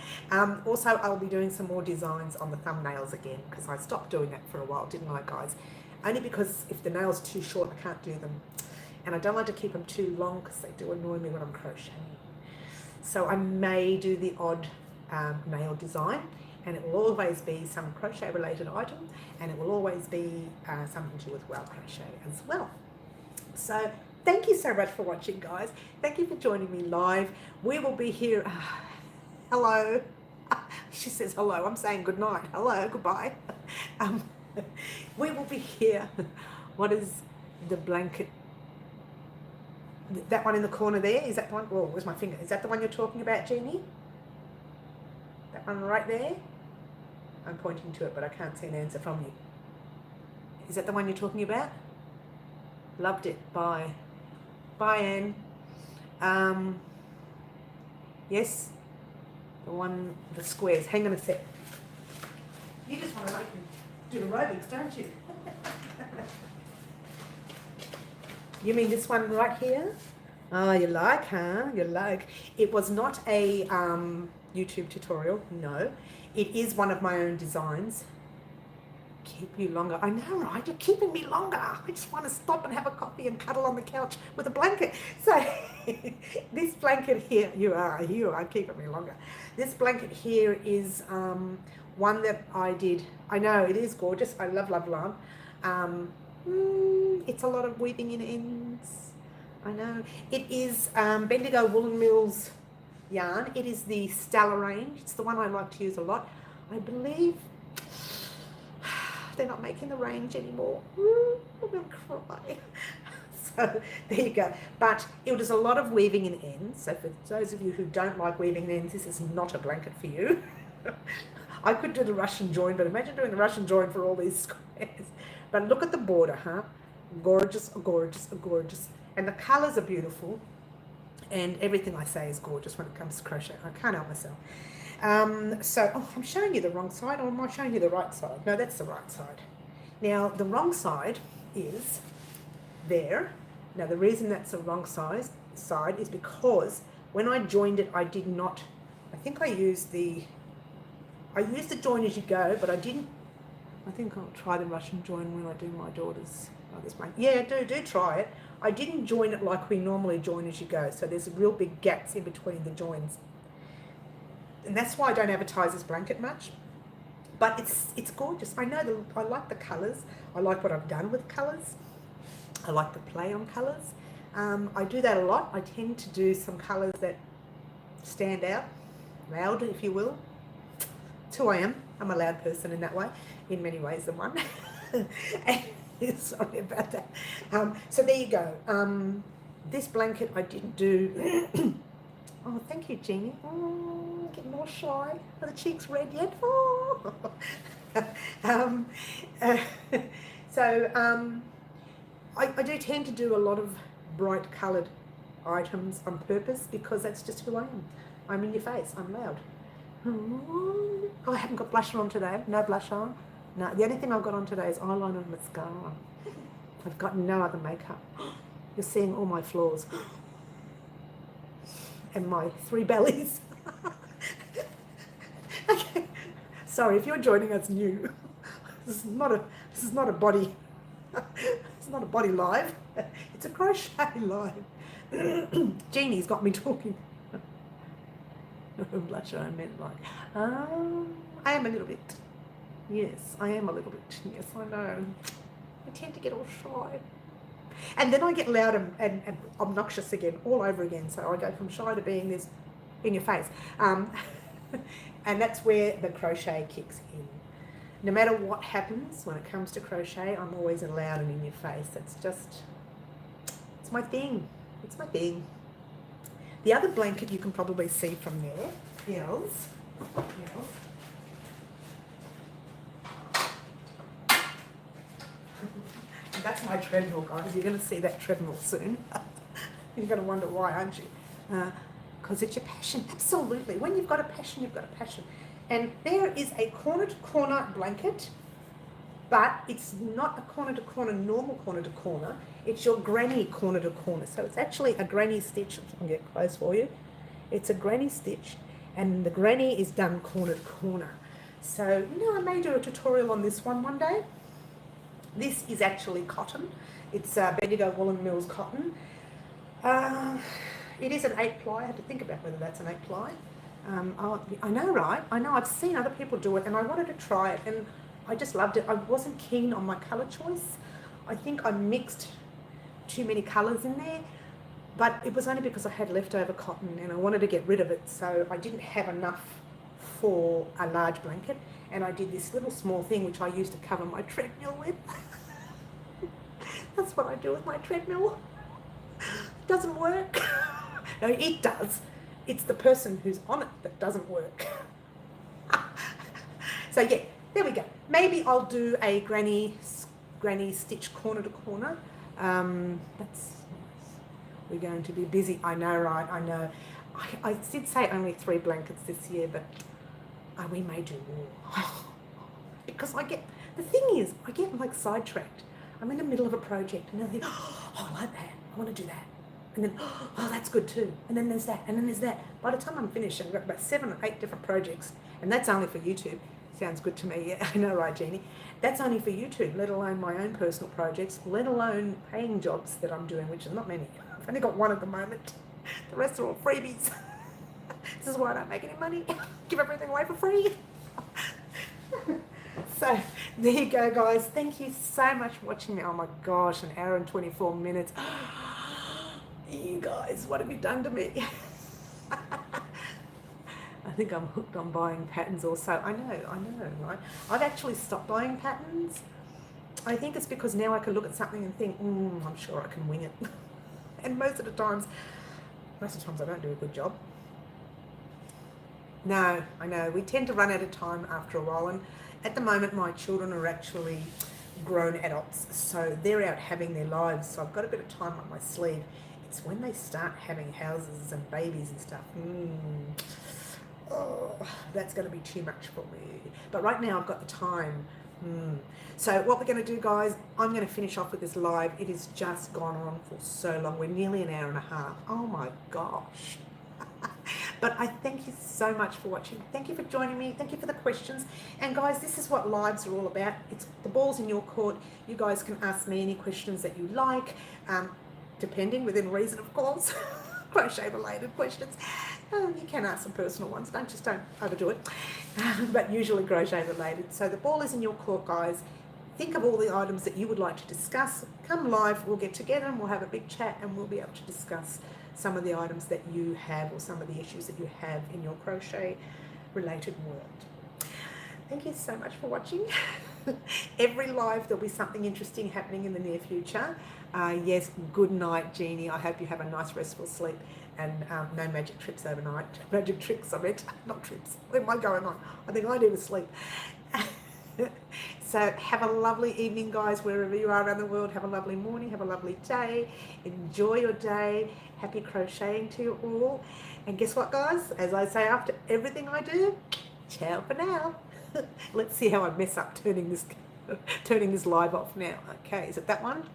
Also, I'll be doing some more designs on the thumbnails again, because I stopped doing that for a while, didn't I, guys? Only because if the nails are too short, I can't do them. And I don't like to keep them too long, because they do annoy me when I'm crocheting. So I may do the odd nail design, and it will always be some crochet related item, and it will always be something to do with well crochet as well. So thank you so much for watching, guys. Thank you for joining me live. We will be here. Hello. She says hello. I'm saying good night. Hello, goodbye. We will be here. What is the blanket? That one in the corner there, is that the one? Whoa, where's my finger? Is that the one you're talking about, Jeannie? That one right there? I'm pointing to it, but I can't see an answer from you. Is that the one you're talking about? Loved it. Bye. Bye, Anne. Yes? The one, the squares. Hang on a sec. You just want to do aerobics, don't you? You mean this one right here? Oh, you like, huh? You like. It was not a YouTube tutorial, no. It is one of my own designs. Keep you longer. I know, right? You're keeping me longer. I just want to stop and have a coffee and cuddle on the couch with a blanket. So this blanket here, you are keeping me longer. This blanket here is one that I did. I know, it is gorgeous. I love, love, love. It's a lot of weaving in ends. I know. It is Bendigo Woolen Mills yarn. It is the Stella range. It's the one I like to use a lot. I believe they're not making the range anymore. Ooh, I'm gonna cry. So there you go. But it does a lot of weaving in ends. So for those of you who don't like weaving in ends, this is not a blanket for you. I could do the Russian join, but imagine doing the Russian join for all these squares. But look at the border, huh? Gorgeous, gorgeous, gorgeous. And the colours are beautiful. And everything I say is gorgeous when it comes to crochet. I can't help myself. I'm showing you the wrong side, or am I showing you the right side? No, that's the right side. Now, the wrong side is there. Now, the reason that's the wrong side is because when I joined it, I did not, I think I used the join as you go, but I didn't. I think I'll try the Russian join when I do my daughter's mother's one. Yeah, do try it. I didn't join it like we normally join as you go, so there's real big gaps in between the joins. And that's why I don't advertise this blanket much. But it's gorgeous. I know I like the colours. I like what I've done with colours. I like the play on colours. I do that a lot. I tend to do some colours that stand out, loud, if you will. It's who I am. I'm a loud person in that way, in many ways than one. Sorry about that. So there you go. This blanket I didn't do. Oh, thank you, Jeannie. Oh, getting more shy. Are the cheeks red yet? Oh. I do tend to do a lot of bright coloured items on purpose because that's just who I am. I'm in your face. I'm loud. Oh, I haven't got blusher on today. No blush on. No, the only thing I've got on today is eyeliner and mascara. I've got no other makeup. You're seeing all my flaws. And my 3 bellies. Okay. Sorry, if you're joining us new, this is not a body. It's not a body live. It's a crochet live. Jeannie's got me talking. Blusher, I meant like. I am a little bit. Yes, I am a little bit. Yes, I know. I tend to get all shy. And then I get loud and obnoxious again, all over again. So I go from shy to being this in your face. And that's where the crochet kicks in. No matter what happens when it comes to crochet, I'm always loud and in your face. It's my thing. It's my thing. The other blanket you can probably see from there is, that's my treadmill, guys. You're going to see that treadmill soon. You're going to wonder why, aren't you? Because it's your passion. Absolutely. When you've got a passion, you've got a passion. And there is a corner-to-corner blanket, but it's not a corner-to-corner, normal corner-to-corner. It's your granny corner-to-corner. So it's actually a granny stitch. I'll get close for you. It's a granny stitch, and the granny is done corner-to-corner. So, I may do a tutorial on this one day. This is actually cotton. It's Bendigo Woolen Mills cotton. It is an 8-ply. I had to think about whether that's an 8-ply. I know, right? I know. I've seen other people do it, and I wanted to try it, and I just loved it. I wasn't keen on my colour choice. I think I mixed too many colours in there, but it was only because I had leftover cotton, and I wanted to get rid of it, so I didn't have enough for a large blanket, and I did this little small thing which I used to cover my treadmill with. That's what I do with my treadmill. It doesn't work. No, it does. It's the person who's on it that doesn't work. So yeah, there we go. Maybe I'll do a granny stitch corner to corner. We're going to be busy. I know, right? I know. I did say only 3 blankets this year, but we may do more. Because the thing is, I get like sidetracked. I'm in the middle of a project and I think, oh, I like that. I want to do that. And then, oh, that's good too. And then there's that. And then there's that. By the time I'm finished, I've got about 7 or 8 different projects. And that's only for YouTube. Sounds good to me. Yeah, I know, right, Jeannie? That's only for YouTube, let alone my own personal projects, let alone paying jobs that I'm doing, which is not many. I've only got 1 at the moment. The rest are all freebies. This is why I don't make any money. Give everything away for free. So there you go, guys. Thank you so much for watching me. Oh my gosh, 1 hour and 24 minutes. You guys, what have you done to me? think I'm hooked on buying patterns also. I know, right? I've actually stopped buying patterns. I think it's because now I can look at something and think, I'm sure I can wing it. And most of the times I don't do a good job. No, I know. We tend to run out of time after a while. And at the moment, my children are actually grown adults. So they're out having their lives. So I've got a bit of time up my sleeve. It's when they start having houses and babies and stuff. Oh, that's going to be too much for me. But right now I've got the time. So what we're going to do, guys, I'm going to finish off with this live. It has just gone on for so long. We're nearly an hour and a half. Oh my gosh. But I thank you so much for watching. Thank you for joining me. Thank you for the questions. And guys, this is what lives are all about. It's the ball's in your court. You guys can ask me any questions that you like, depending, within reason, of course. Crochet related questions. You can ask some personal ones. Don't overdo it. But usually crochet related. So the ball is in your court, guys. Think of all the items that you would like to discuss. Come live, we'll get together and we'll have a big chat and we'll be able to discuss some of the items that you have or some of the issues that you have in your crochet related world. Thank you so much for watching. Every live there'll be something interesting happening in the near future. Yes, good night, Jeannie. I hope you have a nice restful sleep and no magic trips overnight. Magic tricks, I meant, not trips. What am I going on? I think I need to sleep. So have a lovely evening, guys, wherever you are around the world. Have a lovely morning, have a lovely day. Enjoy your day. Happy crocheting to you all. And guess what, guys? As I say after everything I do, ciao for now. Let's see how I mess up turning this live off now. Okay, is it that one?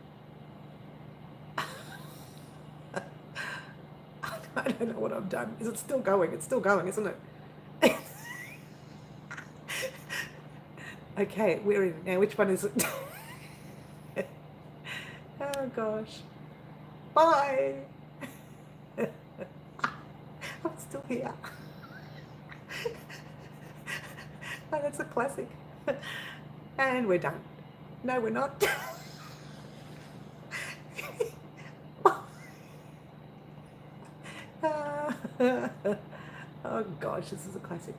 I don't know what I've done. Is it still going? It's still going, isn't it? Okay, we're in now. Which one is it? Oh gosh. Bye. I'm still here. Oh, that's a classic. And we're done. No, we're not. Oh gosh, this is a classic.